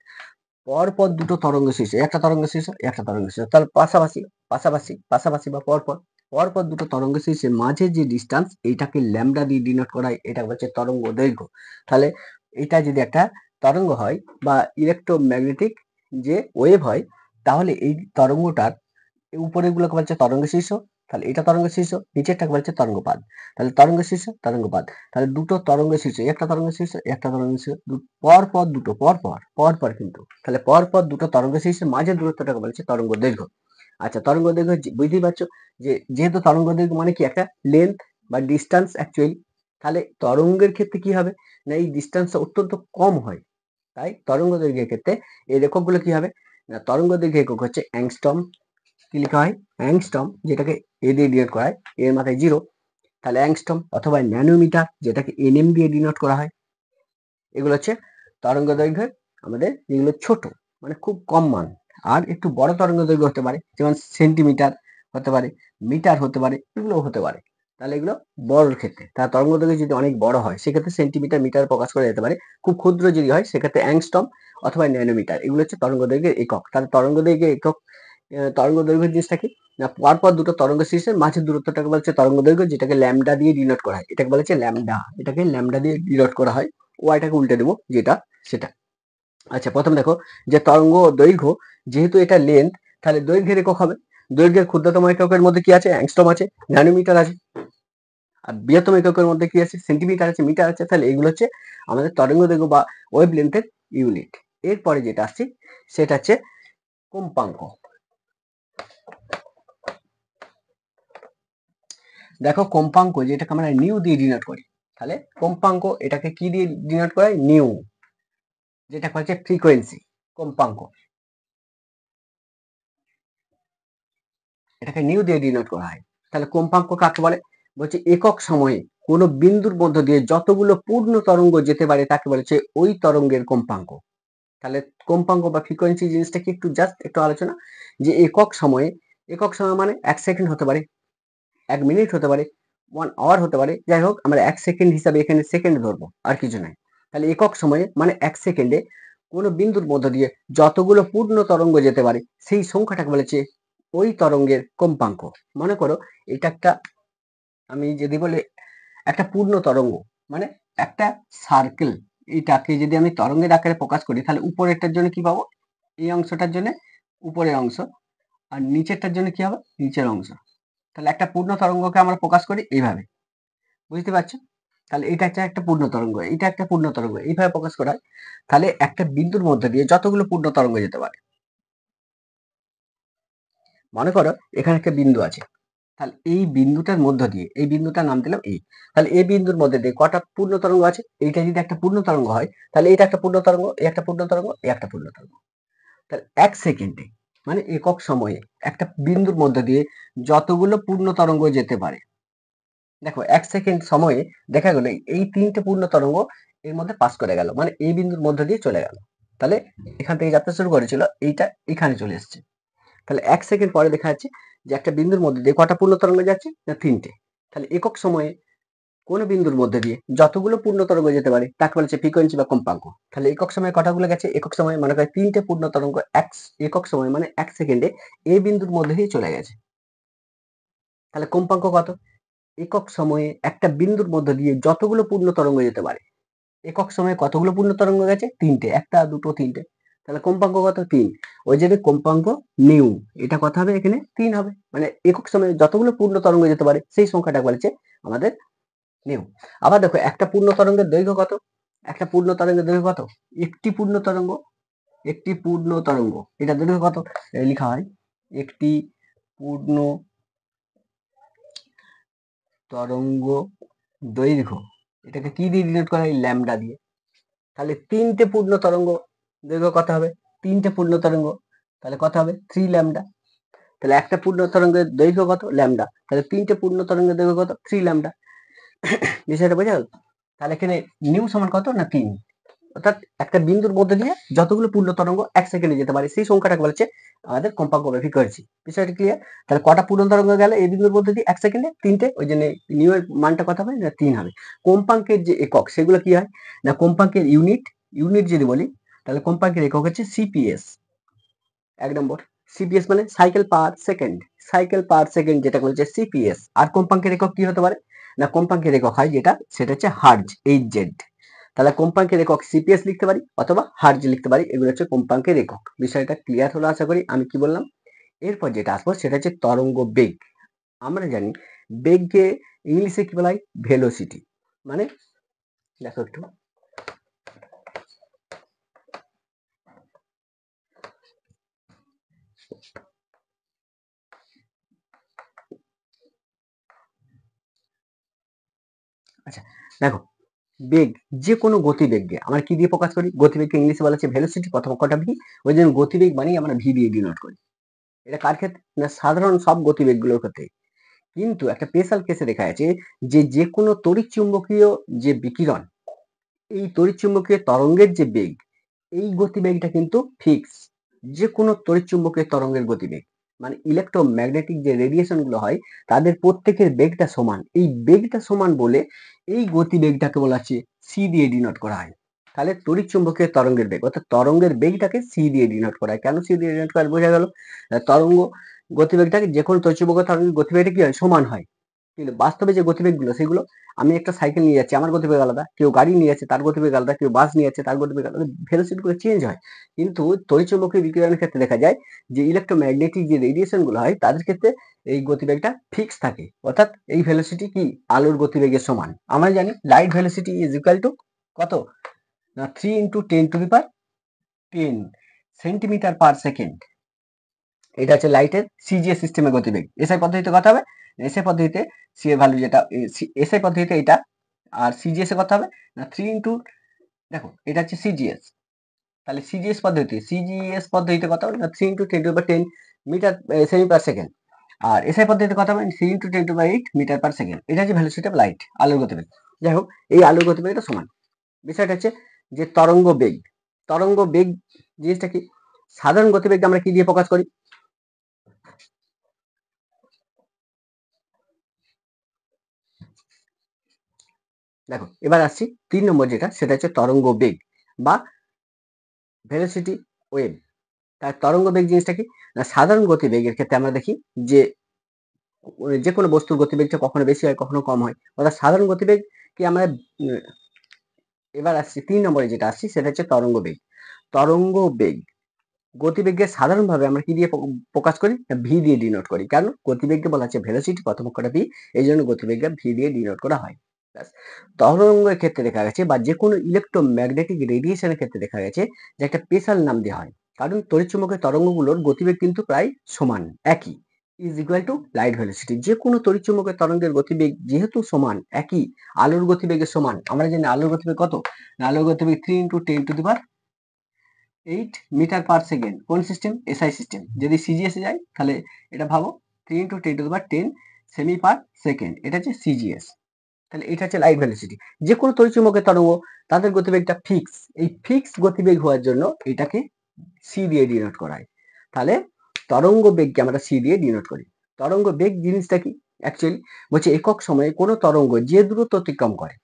পরপর দুটো তরঙ্গ শীর্ষ, একটা তরঙ্গ শীর্ষ, একটা তরঙ্গ শীর্ষ, তাহলে পাশাপাশি পাশাপাশি পাশাপাশি বা পরপর পরপর দুটো তরঙ্গ শীর্ষের মাঝে যে ডিস্টেন্স, এইটাকে ল্যামডা দিয়ে ডিনোট করা হয়, এটা হচ্ছে তরঙ্গ দৈর্ঘ্য। তাহলে এটা যদি একটা তরঙ্গ হয় বা ইলেকট্রোম্যাগনেটিক যে ওয়েভ হয়, তাহলে এই তরঙ্গটার উপরের গুলোকে বলছে তরঙ্গ শীর্ষ, তাহলে এটা তরঙ্গ শীর্ষ, নিচেরটাকে বলছে তরঙ্গপাদ। তাহলে তরঙ্গ শীর্ষ, তরঙ্গপাদ, তাহলে দুটো তরঙ্গ শীর্ষ, একটা তরঙ্গ শীর্ষ, একটা তরঙ্গ শীর্ষ, পরপর দুটো, পরপর কিন্তু, তাহলে পরপর দুটো তরঙ্গ শীর্ষের মাঝে দূরত্বটাকে বলছে তরঙ্গ দৈর্ঘ্য। আচ্ছা, তরঙ্গ দৈর্ঘ্য বুঝতেই পারছো যে যেহেতু তরঙ্গ দৈর্ঘ্য মানে কি একটা লেন্থ বা ডিস্টেন্স অ্যাকচুয়ালি, তাহলে তরঙ্গের ক্ষেত্রে কি হবে না, এই ডিস্টেন্সটা অত্যন্ত কম হয়। তাই তরঙ্গ দৈর্ঘ্যের ক্ষেত্রে এই এককগুলো কি হবে না, তরঙ্গ দৈর্ঘ্য একক হচ্ছে অ্যাংস্ট্রম। কি লেখা হয়, অ্যাংস্ট্রম, যেটাকে এ দিয়ে ডিনোট করা হয়, এর মাথায় 0, তাহলে অ্যাংস্ট্রম, অথবা ন্যানোমিটার, যেটাকে এনএম দিয়ে ডিনোট করা হয়। এগুলো হচ্ছে তরঙ্গ দৈর্ঘ্যের আমাদের যেগুলো ছোট, মানে খুব কম মান। আর একটু বড় তরঙ্গ দৈর্ঘ্য হতে পারে, যেমন সেন্টিমিটার হতে পারে, মিটার হতে পারে, এগুলো হতে পারে। তাহলে এগুলো বড়র ক্ষেত্রে, তার তরঙ্গ দৈর্ঘ্য যদি অনেক বড় হয়, সেক্ষেত্রে সেন্টিমিটার, মিটার প্রকাশ করা যেতে পারে। খুব ক্ষুদ্র যদি হয়, সেক্ষেত্রে অ্যাংস্ট্রম অথবা ন্যানোমিটার, এগুলো হচ্ছে তরঙ্গ দৈর্ঘ্যের একক। তাহলে তরঙ্গ দৈর্ঘ্যের একক, তরঙ্গ দৈর্ঘ্য জিনিসটা কি না, পরপর দুটো তরঙ্গ শীর্ষের মাঝের দূরত্বটাকে বলছে তরঙ্গ দৈর্ঘ্য, যেটাকে ল্যামডা দিয়ে ডিনোট করা হয়, এটাকে বলা হচ্ছে ল্যামডা, এটাকে ল্যামডা দিয়ে ডিনোট করা হয়। ওয়াইটাকে উল্টে দেবো যেটা সেটা। আচ্ছা, প্রথম দেখো যে তরঙ্গ দৈর্ঘ্য, যেহেতু এটা লেন্থ, তাহলে দৈর্ঘ্যের একক হবে। দৈর্ঘ্যের ক্ষুদ্রতম এককের মধ্যে কি আছে, অ্যাংস্ট্রম আছে, ন্যানোমিটার আছে। আর বৃহত্তম এককের মধ্যে কি আছে, সেন্টিমিটার আছে, মিটার আছে। তাহলে এগুলো হচ্ছে আমাদের তরঙ্গ দৈর্ঘ্য বা ওয়েভ লেন্থের ইউনিট। এরপরে যেটা আসছে সেটা হচ্ছে কম্পাঙ্ক। দেখো, কম্পাঙ্ক যেটাকে আমরা নিউ দিয়ে ডিনোট করি, তাহলে কম্পাঙ্ক এটাকে কি দিয়ে ডিনোট করা হয়, নিউ, যেটা হচ্ছে ফ্রিকোয়েন্সি। কম্পাঙ্ক এটাকে নিউ দিয়ে ডিনোট করা হয়। তাহলে কম্পাঙ্ক কাকে বলে, বলছে একক সময়ে কোন বিন্দুর মধ্য দিয়ে যতগুলো পূর্ণ তরঙ্গ যেতে পারে তাকে বলেছে ওই তরঙ্গের কম্পাঙ্ক। তাহলে কম্পাঙ্ক বা ফ্রিকোয়েন্সি জিনিসটা কি একটু জাস্ট একটু আলোচনা, যে একক সময় মানে 1 সেকেন্ড হতে পারে, 1 মিনিট হতে পারে, 1 আওয়ার হতে পারে, যাই হোক আমরা 1 সেকেন্ড হিসাবে এখানে সেকেন্ড ধরবো, আর কিছু নাই। তাহলে একক সময়ে মানে 1 সেকেন্ডে কোনো বিন্দুর মধ্য দিয়ে যতগুলো পূর্ণ তরঙ্গ যেতে পারে, সেই সংখ্যাটাকে বলেছে ওই তরঙ্গের কম্পাঙ্ক। মনে করো এটা একটা, আমি যদি বলি একটা পূর্ণ তরঙ্গ মানে একটা সার্কেল, এটাকে যদি আমি তরঙ্গের আকারে প্রকাশ করি, তাহলে উপরেরটার জন্য কি পাবো, এই অংশটার জন্য উপরের অংশ, আর নিচেরটার জন্য কি হবে, নিচের অংশ। তাহলে একটা পূর্ণ তরঙ্গকে আমরা প্রকাশ করি এইভাবে, বুঝতে পারছো। তাহলে এটা হচ্ছে একটা পূর্ণ তরঙ্গ, এটা একটা পূর্ণ তরঙ্গ, এইভাবে প্রকাশ করা হয়। তাহলে একটা বিন্দুর মধ্যে দিয়ে যতগুলো পূর্ণ তরঙ্গ যেতে পারে, মনে করো এখানে একটা বিন্দু আছে, তাহলে এই বিন্দুটার মধ্য দিয়ে, এই বিন্দুটার নাম দিলাম এ, তাহলে এই বিন্দুর মধ্যে দিয়ে কটা পূর্ণ তরঙ্গ আছে, এইটা যদি একটা পূর্ণ তরঙ্গ হয়, তাহলে এটা একটা পূর্ণ তরঙ্গ, এই একটা পূর্ণ তরঙ্গ, এই একটা পূর্ণ তরঙ্গ। তাহলে 1 সেকেন্ডে মানে একক সময়ে একটা বিন্দুর মধ্য দিয়ে যতগুলো পূর্ণ তরঙ্গ যেতে পারে। দেখো 1 সেকেন্ড সময়ে দেখা গেল এই 3টে পূর্ণ তরঙ্গ এর মধ্যে পাস করে গেল, মানে এই বিন্দুর মধ্য দিয়ে চলে গেল। তাহলে এখান থেকে যাত্রা শুরু করেছিল, এইটা এখানে চলে এসছে। তাহলে 1 সেকেন্ড পরে দেখা যাচ্ছে যে একটা বিন্দুর মধ্যে দিয়ে কটা পূর্ণ তরঙ্গ যাচ্ছে, না 3টে। তাহলে একক সময়ে কোন বিন্দুর মধ্যে দিয়ে যতগুলো পূর্ণ তরঙ্গ যেতে পারে তাকে বলা হচ্ছে ফ্রিকোয়েন্সি বা কম্পাঙ্ক। তাহলে একক সময়ে কটাগুলো গেছে, একক সময়ে মনে করে 3টে পূর্ণ তরঙ্গ একক সময় মানে 1 সেকেন্ডে এই বিন্দুর মধ্যে দিয়ে চলে গেছে। তাহলে কম্পাঙ্ক কত? একক সময়ে একটা বিন্দুর মধ্য দিয়ে যতগুলো পূর্ণ তরঙ্গ যেতে পারে, একক সময়ে কতগুলো পূর্ণ তরঙ্গ গেছে, 3টে, একটা দুটো 3টে। তাহলে কম্পাঙ্ক কত? 3। ওই যে কম্পাঙ্ক নিউ, এটা কত হবে এখানে? 3 হবে। মানে একক সময়ে যতগুলো পূর্ণ তরঙ্গ যেতে পারে সেই সংখ্যাটা বলেছে আমাদের নিউ। আবার দেখো একটা পূর্ণ তরঙ্গের দৈর্ঘ্য কত? একটা পূর্ণ তরঙ্গের দৈর্ঘ্য কত? একটি পূর্ণ তরঙ্গ, একটি পূর্ণ তরঙ্গ এটা দৈর্ঘ্য কত লেখা হয়? একটি পূর্ণ তরঙ্গ দৈর্ঘ্য, এটাকে কি দিয়ে ডিনোট করা হয়? ল্যামডা দিয়ে। তাহলে 3টে পূর্ণ তরঙ্গ দৈর্ঘ্য কত হবে? 3টে পূর্ণ তরঙ্গ, তাহলে কত হবে? 3 ল্যামডা। তাহলে একটা পূর্ণ তরঙ্গের দৈর্ঘ্য কত? ল্যামডা। তাহলে 3টে পূর্ণ তরঙ্গের দৈর্ঘ্য কত? 3 ল্যামডা। বিষয়টা বোঝা গেল? তাহলে এখানে নিউ সমান কত? না 3। অর্থাৎ একটা বিন্দুর মধ্যে দিয়ে যতগুলো পূর্ণ তরঙ্গ 1 সেকেন্ডে যেতে পারে সেই সংখ্যাটাকে বলছে আমাদের কম্পাঙ্ক বা ফ্রিকোয়েন্সি। বিষয়টা ক্লিয়ার? তাহলে কটা পূর্ণ তরঙ্গ গেল এই বিন্দুর মধ্যে দিয়ে 1 সেকেন্ডে? 3টে। ওই জন্য নিউ এর মানটা কত হবে? না 3 হবে। কম্পাঙ্কের যে একক সেগুলো কি হয়? না কম্পাঙ্কের ইউনিট যদি বলি তাহলে কম্পাঙ্কের একক হচ্ছে সিপিএস। 1 নম্বর সিপিএস মানে cycle per second, cycle per second যেটা বলছে সিপিএস। আর কম্পাঙ্কের একক কি হতে পারে? না কম্পাঙ্কের একক হয় যেটা, সেটা হচ্ছে হার্জ, এইচজেড। তাহলে কম্পাঙ্কের একক সিপিএস লিখতে পারি অথবা হার্জ লিখতে পারি, এগুলো হচ্ছে কম্পাঙ্কের একক। বিষয়টা ক্লিয়ার হলো আশা করি। আমি কি বললাম? এরপর যেটা আসবো সেটা হচ্ছে তরঙ্গ বেগ। আমরা জানি বেগকে ইংলিশে কি বলা হয়? ভেলোসিটি। মানে দেখো একটু, আচ্ছা দেখো বেগ, যে কোনো গতিবেগকে আমরা কি দিয়ে প্রকাশ করি? গতিবেগকে ইংলিশে বলা হচ্ছে ভেলোসিটি, প্রথম কটা ভি। ওই জন্য গতিবেগ মানেই আমরা ভি দিয়ে ডিনোট করি। এটা কার ক্ষেত্রে? না সাধারণ সব গতিবেগগুলোর ক্ষেত্রে। কিন্তু একটা স্পেশাল কেসে দেখা যাচ্ছে যে কোনো তড়িৎ চুম্বকীয় যে বিকিরণ, এই তড়িৎ চুম্বকীয় তরঙ্গের যে বেগ, এই গতিবেগটা কিন্তু ফিক্স। যে কোনো তড়িৎ চুম্বকীয় তরঙ্গের গতিবেগ মানে ইলেকট্রোম্যাগনেটিক যে রেডিয়েশন গুলো হয় তাদের প্রত্যেকের বেগটা সমান। এই বেগটা সমান বলে এই গতিবেগটাকে বলা হচ্ছে সি দিয়ে ডিনোট করা হয়। তাহলে তড়িৎ চুম্বকীয় তরঙ্গের বেগ অর্থাৎ তরঙ্গের বেগটাকে সি দিয়ে ডিনোট করা হয়। কেন সি দিয়ে ডিনোট করা হয়? বোঝা গেল? তরঙ্গ গতিবেগটাকে যে কোনো তড়িৎ চুম্বকীয় তরঙ্গের গতিবেগটা কি হয়? সমান হয়। কিন্তু বাস্তবে যে গতিবেগগুলো সেগুলো, আমি একটা সাইকেল নিয়ে যাচ্ছি, আমার গতিবেগ আলাদা, কেউ গাড়ি নিয়ে যাচ্ছে তার গতিবেগ আলাদা, কেউ বাস নিয়ে যাচ্ছে তার গতিবেগ আলাদা, ভেলোসিটি গুলো চেঞ্জ হয়। কিন্তু তড়িৎচুম্বকীয় বিকিরণের ক্ষেত্রে দেখা যায় যে ইলেকট্রোম্যাগনেটিক যে রেডিয়েশন গুলো হয় তাদের ক্ষেত্রে এই গতিবেগটা ফিক্স থাকে। অর্থাৎ এই ভেলোসিটি কি? আলোর গতিবেগের সমান। আমরা জানি light velocity is equal to কত? না 3 × 10⁻10 সেন্টিমিটার পার সেকেন্ড। এটা হচ্ছে লাইটের সিজিএস সিস্টেমের গতিবেগ। এসআই পদ্ধতিতে কত হবে? এসআই পদ্ধতিতে সি এর ভ্যালু যেটা, এসআই পদ্ধতিতে এটা, আর সিজিএস এ কত হবে? না 3 × দেখো এটা হচ্ছে সিজিএস। তাহলে সিজিএস পদ্ধতিতে কত হবে? না 3 × 10⁻10 মিটার সেমি পার সেকেন্ড। আর এসআই পদ্ধতিতে কত হবে? 3 × 10⁻8 মিটার পার সেকেন্ড। এটা হচ্ছে ভেলোসিটি অফ লাইট, আলোর গতিবেগ। যাই হোক, এই আলোর গতিবেগটা সমান। বিষয়টা হচ্ছে যে তরঙ্গ বেগ জিনিসটা কি? সাধারণ গতিবেগকে আমরা কি দিয়ে প্রকাশ করি? দেখো এবার আসছি 3 নম্বর যেটা, সেটা হচ্ছে তরঙ্গ বেগ বা ভেলোসিটি ওয়েভ। তার তরঙ্গ বেগ জিনিসটা কি? না সাধারণ গতিবেগের ক্ষেত্রে আমরা দেখি যে যে কোনো বস্তুর গতিবেগটা কখনো বেশি হয় কখনো কম হয়। অর্থাৎ সাধারণ গতিবেগ কি আমরা এবার আসছি 3 নম্বরে যেটা আসছি সেটা হচ্ছে তরঙ্গ বেগ। তরঙ্গ বেগ গতিবেগকে সাধারণভাবে আমরা কি দিয়ে প্রকাশ করি? ভি দিয়ে ডিনোট করি। কারণ গতিবেগকে বলা হচ্ছে ভেলোসিটি, প্রথম অক্ষরটা ভি, এই জন্য গতিবেগকে ভি দিয়ে ডিনোট করা হয়। তরঙ্গের ক্ষেত্রে দেখা গেছে বা যে কোনো ইলেকট্রোম্যাগনেটিক রেডিয়েশনের ক্ষেত্রে দেখা গেছে যে একটা স্পেশাল নাম দেওয়া হয়। কারণ তড়িৎচুম্বকের তরঙ্গগুলোর গতিবেগ কিন্তু প্রায় সমান, একই, is equal to light velocity. যে কোনো তড়িৎচুম্বকের তরঙ্গের গতিবেগ যেহেতু সমান, একই, আলোর গতিবেগের সমান। আমরা জানি আলোর গতিবেগ কত? আলোর গতিবেগ 3 × 10⁻ 8 মিটার/সেকেন্ড কোন সিস্টেম? SI system. যদি সিজিএস এ যায় তাহলে এটা ভাবো 3 × 10⁻10 সেমি/সেকেন্ড, এটা হচ্ছে সিজিএস। তাহলে এটা হচ্ছে লাইট ভেলোসিটি। যে কোনো তড়িৎচুম্বকের তরঙ্গ তাদের গতিবেগটা ফিক্স, এই ফিক্স গতিবেগ হওয়ার জন্য এটাকে সি দিয়ে ডিনোট করা হয়। তাহলে তরঙ্গ বেগকে আমরা সি দিয়ে ডিনোট করি। তরঙ্গ বেগ জিনিসটা কি? অ্যাকচুয়ালি বলছে একক সময়ে কোনো তরঙ্গ যে দূরত্ব অতিক্রম করে,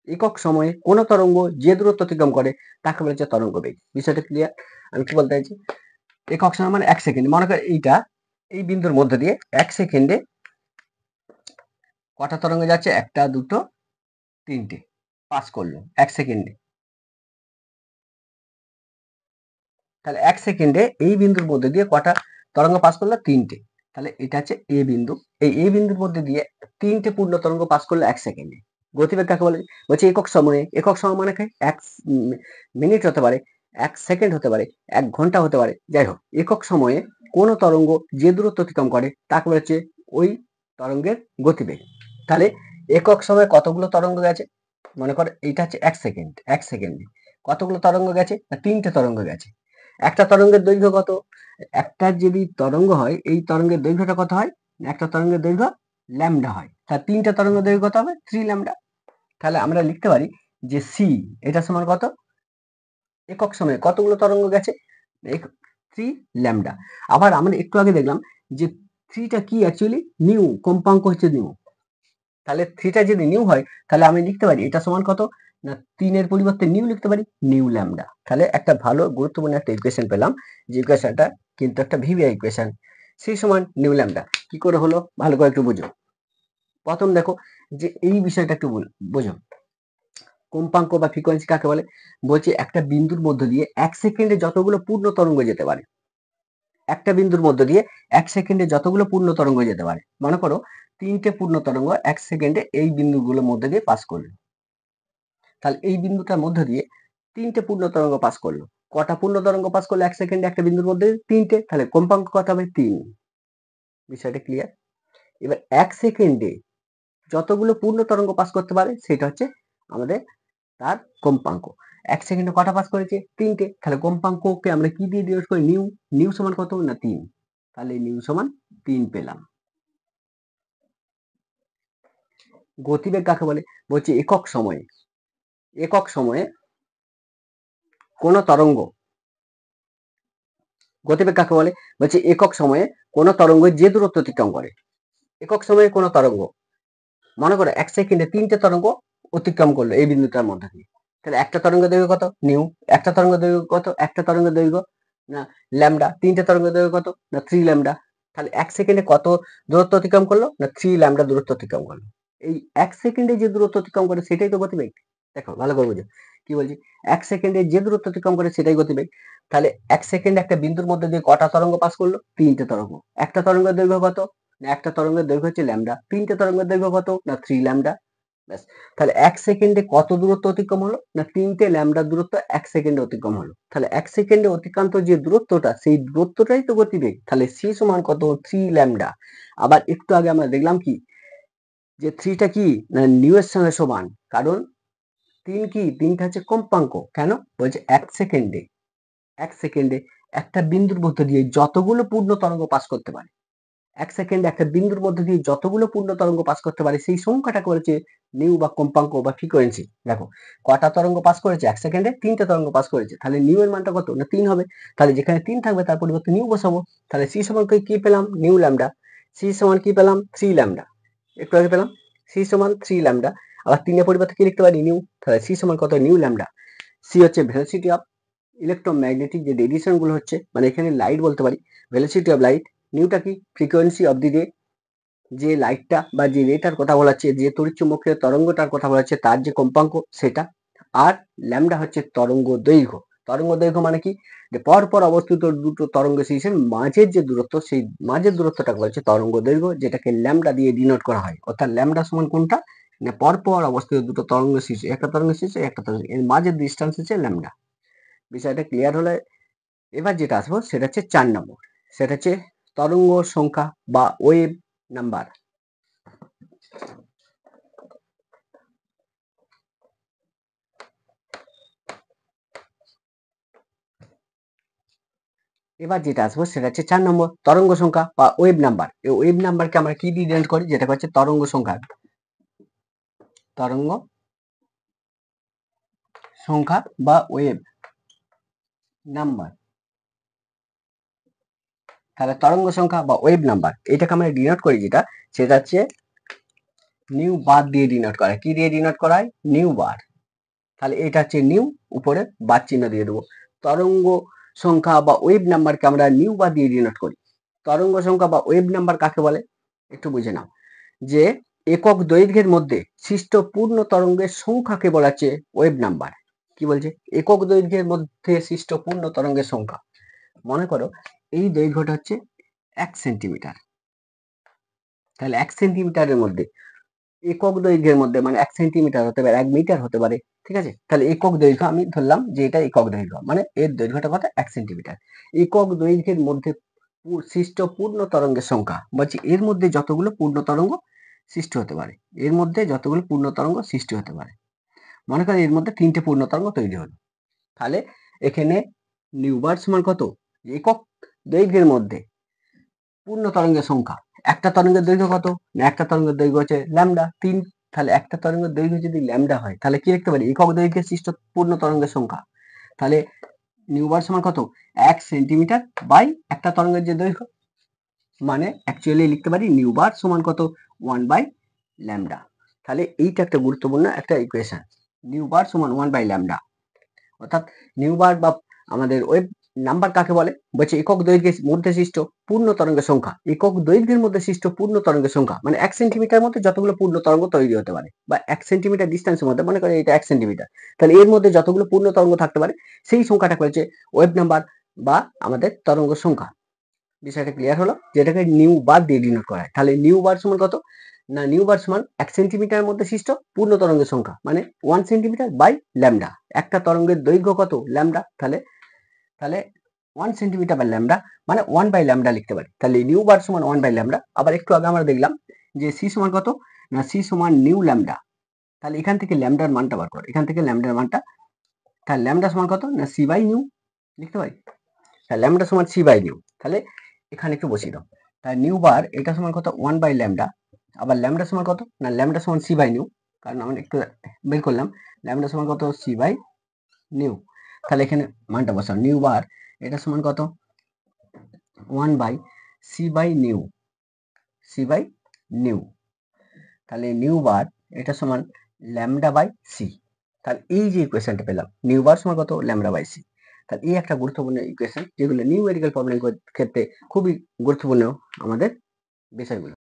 একক সময়ে কোনো তরঙ্গ যে দূরত্ব অতিক্রম করে তাকে বলা হচ্ছে তরঙ্গ বেগ। বিষয়টা ক্লিয়ার? আমি কি বলতে চাইছি, একক সময় মানে 1 সেকেন্ড। মনে কর এইটা এই বিন্দুর মধ্যে দিয়ে 1 সেকেন্ডে কটা তরঙ্গ যাচ্ছে? 1টা 2টো 3টে পাস করলো 1 সেকেন্ডে। তাহলে 1 সেকেন্ডে এই বিন্দুর মধ্যে দিয়ে কটা তরঙ্গ পাস করলো? 3টে। তাহলে এটা হচ্ছে এ বিন্দু। এই এ বিন্দুর মধ্যে দিয়ে 3টে পূর্ণ তরঙ্গ পাস করলো 1 সেকেন্ডে। গতিবেগ কাকে বলে? বলছে একক সময়ে। একক সময় মানে কি? 1 মিনিট হতে পারে, 1 সেকেন্ড হতে পারে, 1 ঘন্টা হতে পারে, যাই হোক একক সময়ে কোনো তরঙ্গ যে দূরত্ব অতিক্রম করে তাকে বলা হচ্ছে ওই তরঙ্গের গতিবেগ। তাহলে একক সময়ে কতগুলো তরঙ্গ গেছে? মনে কর এইটা হচ্ছে 1 সেকেন্ড, 1 সেকেন্ডে কতগুলো তরঙ্গ গেছে? না 3টে তরঙ্গ গেছে। একটা তরঙ্গের দৈর্ঘ্য কত? একটা যদি তরঙ্গ হয় এই তরঙ্গের দৈর্ঘ্যটা কত হয়? একটা তরঙ্গের দৈর্ঘ্য ল্যামডা হয়। তাহলে 3টে তরঙ্গের দৈর্ঘ্য কত হবে? 3 ল্যামডা। তাহলে আমরা লিখতে পারি যে সি এটা সমান কত? একক সময়ে কতগুলো তরঙ্গ গেছে? 3 ল্যামডা। আবার আমরা একটু আগে দেখলাম যে 3টা কি অ্যাকচুয়ালি নিউ, কম্পাঙ্ক হচ্ছে নিউ। তাহলে 3টা যদি নিউ হয় তাহলে আমি লিখতে পারি এটা সমান কত? না 3 এর পরিবর্তে নিউ লিখতে পারি, নিউ ল্যামডা। তাহলে একটা ভালো গুরুত্বপূর্ণ একটা ইকুয়েশন পেলাম, যে ইকুয়েশনটা কিন্তু একটা ভিভিআই ইকুয়েশন। সি সমান নিউ ল্যামডা। কি করে হলো ভালো করে একটু বুঝো। প্রথম দেখো যে এই বিষয়টা একটু বোঝো, কম্পাঙ্ক বা ফ্রিকোয়েন্সি কাকে বলে? বলছে একটা বিন্দুর মধ্য দিয়ে 1 সেকেন্ডে যতগুলো পূর্ণ তরঙ্গ যেতে পারে, একটা বিন্দুর মধ্য দিয়ে 1 সেকেন্ডে যতগুলো পূর্ণ তরঙ্গ যেতে পারে। মনে করো 3টে পূর্ণ তরঙ্গ 1 সেকেন্ডে এই বিন্দুগুলোর মধ্যে দিয়ে পাস করলো। তাহলে এই বিন্দুটার মধ্য দিয়ে 3টে পূর্ণ তরঙ্গ পাস করলো। কটা পূর্ণ তরঙ্গ পাস করলো 1 সেকেন্ডে একটা বিন্দুর মধ্যে? 3টে। তাহলে কম্পাঙ্ক কত হবে? 3। বিষয়টা ক্লিয়ার? এবার 1 সেকেন্ডে যতগুলো পূর্ণ তরঙ্গ পাস করতে পারে সেটা হচ্ছে আমাদের তার কম্পাঙ্ক। 1 সেকেন্ডে কটা পাস করেছে? 3টে। তাহলে কম্পাঙ্ককে আমরা কি দিয়ে ডিনোট করি? নিউ। নিউ সমান কত? না 3। তাহলে নিউ সমান 3 পেলাম। গতিবেগ কাকে বলে? বলছে একক সময়ে, একক সময়ে কোন তরঙ্গ, গতিবেগ কাকে বলে? বলছে একক সময়ে কোন তরঙ্গ যে দূরত্ব অতিক্রম করে। একক সময়ে কোন তরঙ্গ, মনে করো 1 সেকেন্ডে 3টে তরঙ্গ অতিক্রম করলো এই বিন্দুটার মধ্যে দিয়ে। তাহলে একটা তরঙ্গের দৈর্ঘ্য কত? নিউ। একটা তরঙ্গের দৈর্ঘ্য কত? একটা তরঙ্গের দৈর্ঘ্য না ল্যামডা। 3টে তরঙ্গের দৈর্ঘ্য কত? না 3 ল্যামডা। তাহলে 1 সেকেন্ডে কত দূরত্ব অতিক্রম করলো? না 3 ল্যামডা দূরত্ব অতিক্রম করলো। এই 1 সেকেন্ডে যে দূরত্ব অতিক্রম করে সেটাই তো গতিবেগ। দেখো ভালো করে বুঝো কি বলছি। 1 সেকেন্ডে যে দূরত্ব অতিক্রম করে সেটাই গতিবেগ। তাহলে 1 সেকেন্ডে একটা বিন্দুর মধ্যে দিয়ে কটা তরঙ্গ পাস করলো? 3টে তরঙ্গ। একটা তরঙ্গের দৈর্ঘ্য কত? না একটা তরঙ্গের দৈর্ঘ্য হচ্ছে ল্যামডা। 3টে তরঙ্গের দৈর্ঘ্য কত? না 3 ল্যামডা। ব্যাস। তাহলে 1 সেকেন্ডে কত দূরত্ব অতিক্রম হলো? না 3টে ল্যামডা দূরত্ব 1 সেকেন্ডে অতিক্রম হলো। তাহলে 1 সেকেন্ডে অতিক্রান্ত যে দূরত্বটা সেই দূরত্বটাই তো গতিবেগ। তাহলে সি সমান কত? 3 ল্যামডা। আবার একটু আগে আমরা দেখলাম কি যে 3টা কি না নিউ এর সঙ্গে সমান, কারণ 3 কি 3টা হচ্ছে কম্পাঙ্ক। কেন? বলছে 1 সেকেন্ডে, 1 সেকেন্ডে একটা বিন্দুর মধ্য দিয়ে যতগুলো পূর্ণ তরঙ্গ পাস করতে পারে, 1 সেকেন্ডে একটা বিন্দুর মধ্যে দিয়ে যতগুলো পূর্ণ তরঙ্গ পাস করতে পারে সেই সংখ্যাটাকে বলেছে নিউ বা কম্পাঙ্ক বা ফ্রিকোয়েন্সি। দেখো কটা তরঙ্গ পাস করেছে? 1 সেকেন্ডে 3টে তরঙ্গ পাস করেছে। তাহলে নিউ এর মানটা কত? না 3 হবে। তাহলে যেখানে 3 থাকবে তার পরিবর্তে নিউ বসাবো। তাহলে সি সমান কি পেলাম? New lambda. সি সমান কি পেলাম? 3 ল্যামডা। একটু আগে পেলাম সি সমান 3 ল্যামডা। আবার 3 এর পরিবর্তে কি লিখতে পারি? নিউ। তাহলে সি সমান কত? New lambda. সি হচ্ছে ভেলোসিটি অফ ইলেকট্রোম্যাগনেটিক যে রেডিয়েশন গুলো হচ্ছে, মানে এখানে লাইট বলতে পারি, ভেলোসিটি অফ লাইট। নিউটা কি? ফ্রিকোয়েন্সি অফ দি রে, যে লাইটটা বা যে রেটার কথা বলা হচ্ছে, যে তড়িৎচুম্বকীয় তরঙ্গটার কথা বলা হচ্ছে তার যে কম্পাঙ্ক সেটা। আর ল্যামডা হচ্ছে তরঙ্গ দৈর্ঘ্য। তরঙ্গ দৈর্ঘ্য মানে কি? যে পরপর অবস্থিত দুটো তরঙ্গ সিস্টেম মাঝের যে দূরত্ব, সেই মাঝের দূরত্বটাকে বলছে তরঙ্গ দৈর্ঘ্য, যেটাকে ল্যামডা দিয়ে ডিনোট করা হয়। অর্থাৎ ল্যামডা সমান কোনটা? না পরপর অবস্থিত দুটো তরঙ্গ সিস্টেম, একটা তরঙ্গ সিস্টেম একটা তরঙ্গ, এর মাঝের ডিস্টেন্স হচ্ছে ল্যামডা। বিষয়টা ক্লিয়ার হলে এবার যেটা আসবো সেটা হচ্ছে 4 নম্বর, সেটা হচ্ছে তরঙ্গ সংখ্যা বা ওয়েভ নাম্বার। এবার যেটা আসবো সেটা হচ্ছে 4 নম্বর তরঙ্গ সংখ্যা বা ওয়েভ নাম্বার। এই ওয়েভ নাম্বারকে আমরা কি দিয়ে ডিনোট করি, যেটা হচ্ছে তরঙ্গ সংখ্যা, তরঙ্গ সংখ্যা বা ওয়েভ নাম্বার। তাহলে তরঙ্গ সংখ্যা বা ওয়েভ নাম্বার এটাকে আমরা ডিনোট করি যেটা, সেটা হচ্ছে নিউ বার দিয়ে ডিনোট করা। কি দিয়ে ডিনোট করা হয়? নিউ বার। তাহলে এটা হচ্ছে নিউ, উপরে বার চিহ্ন দিয়ে দেবো। তরঙ্গ সংখ্যা বা ওয়েভ নাম্বারকে আমরা নিউ বার দিয়ে ডিনোট করি। তরঙ্গ সংখ্যা বা ওয়েভ নাম্বার কাকে বলে একটু বুঝে নাও, যে একক দৈর্ঘ্যের মধ্যে সৃষ্ট পূর্ণ তরঙ্গের সংখ্যাকে বলা হচ্ছে ওয়েভ নাম্বার। কি বলছে? একক দৈর্ঘ্যের মধ্যে সৃষ্ট পূর্ণ তরঙ্গের সংখ্যা। মনে করো এই দৈর্ঘ্যটা হচ্ছে 1 সেন্টিমিটার। তাহলে 1 সেন্টিমিটারের মধ্যে, একক দৈর্ঘ্যের মধ্যে মানে 1 সেন্টিমিটার হতে পারে, 1 মিটার হতে পারে, ঠিক আছে? তাহলে একক দৈর্ঘ্য আমি ধরলাম যে এটা একক দৈর্ঘ্য, মানে এর দৈর্ঘ্যটা কত? 1 সেন্টিমিটার। একক দৈর্ঘ্যের মধ্যে সৃষ্ট পূর্ণ তরঙ্গের সংখ্যা বলছি, এর মধ্যে যতগুলো পূর্ণ তরঙ্গ সৃষ্টি হতে পারে, এর মধ্যে যতগুলো পূর্ণ তরঙ্গ সৃষ্টি হতে পারে। মনে করেন এর মধ্যে 3টে পূর্ণ তরঙ্গ তৈরি হলো। তাহলে এখানে নিউবার সমান কত? একক দৈর্ঘ্যের মধ্যে পূর্ণ তরঙ্গের সংখ্যা। একটা তরঙ্গের দৈর্ঘ্য কত? না একটা তরঙ্গের দৈর্ঘ্য হচ্ছে ল্যামডা 3। তাহলে একটা তরঙ্গের দৈর্ঘ্য যদি ল্যামডা হয়, তাহলে কি লিখতে পারি? একক দৈর্ঘ্যে সৃষ্ট পূর্ণ তরঙ্গের সংখ্যা। তাহলে নিউবার সমান কত? 1 সেন্টিমিটার বাই একটা তরঙ্গের যে দৈর্ঘ্য, মানে অ্যাকচুয়ালি লিখতে পারি নিউবার সমান কত? 1 বাই ল্যামডা। তাহলে এইটা একটা গুরুত্বপূর্ণ একটা ইকুয়েশন, নিউবার সমান 1 বাই ল্যামডা। অর্থাৎ নিউবার বা আমাদের ওয়েভ নাম্বার কাকে বলে? বলছে একক দৈর্ঘ্যের মধ্যে সৃষ্ট পূর্ণ তরঙ্গের সংখ্যা। একক দৈর্ঘ্যের মধ্যে সৃষ্ট পূর্ণ তরঙ্গের সংখ্যা মানে 1 সেন্টিমিটার মধ্যে যতগুলো পূর্ণ তরঙ্গ তৈরি হতে পারে, বা 1 সেন্টিমিটার ডিস্টেন্সের মধ্যে, মনে করেন এটা 1 সেন্টিমিটার, তাহলে এর মধ্যে যতগুলো পূর্ণ তরঙ্গ থাকতে পারে সেই সংখ্যাটাকে বলছে ওয়েভ নাম্বার বা আমাদের তরঙ্গ সংখ্যা। বিষয়টা ক্লিয়ার হলো? যেটাকে নিউ বার দিয়ে ডিনোট করা হয়। তাহলে নিউ বার সমান কত? না নিউ বার সমান 1 সেন্টিমিটার মধ্যে সৃষ্ট পূর্ণ তরঙ্গের সংখ্যা, মানে 1 সেন্টিমিটার বাই ল্যামডা। একটা তরঙ্গের দৈর্ঘ্য কত? ল্যামডা। তাহলে তাহলে 1 সেন্টিমিটার বাই ল্যামডা মানে 1 বাই ল্যামডা লিখতে পারি। তাহলে নিউ বার সমান 1 বাই ল্যামডা। আবার একটু আগে আমরা দেখলাম যে সি সমান কত? না সি সমান নিউ ল্যামডা। তাহলে এখান থেকে ল্যামডার মানটা বার করো, এখান থেকে ল্যামডার মানটা। তাহলে ল্যামডা সমান কত? না সি বাই নিউ লিখতে পারি। তাহলে ল্যামডা সমান সি বাই নিউ। তাহলে এখানে একটু বসিয়ে দাও। তাহলে নিউ বার এটা সমান কত? 1 বাই ল্যামডা। আবার ল্যামডা সমান কত? না ল্যামডা সমান সি বাই নিউ, কারণ আমরা একটু বের করলাম। ল্যামডা সমান কত? C by nu. তাহলে এখানে মানটা বসাও। নিউ বার এটা সমান কত? 1 by C by nu, C by nu. তাহলে নিউ বার এটা সমান ল্যামডা বাই সি। তাহলে এই যে ইকুয়েশনটা পেলাম, নিউ বার সমান কত? Lambda by C. তাহলে এই একটা গুরুত্বপূর্ণ ইকুয়েশন, যেগুলো নিউমেরিক্যাল প্রবলেম ক্ষেত্রে খুবই গুরুত্বপূর্ণ আমাদের বিষয়গুলো।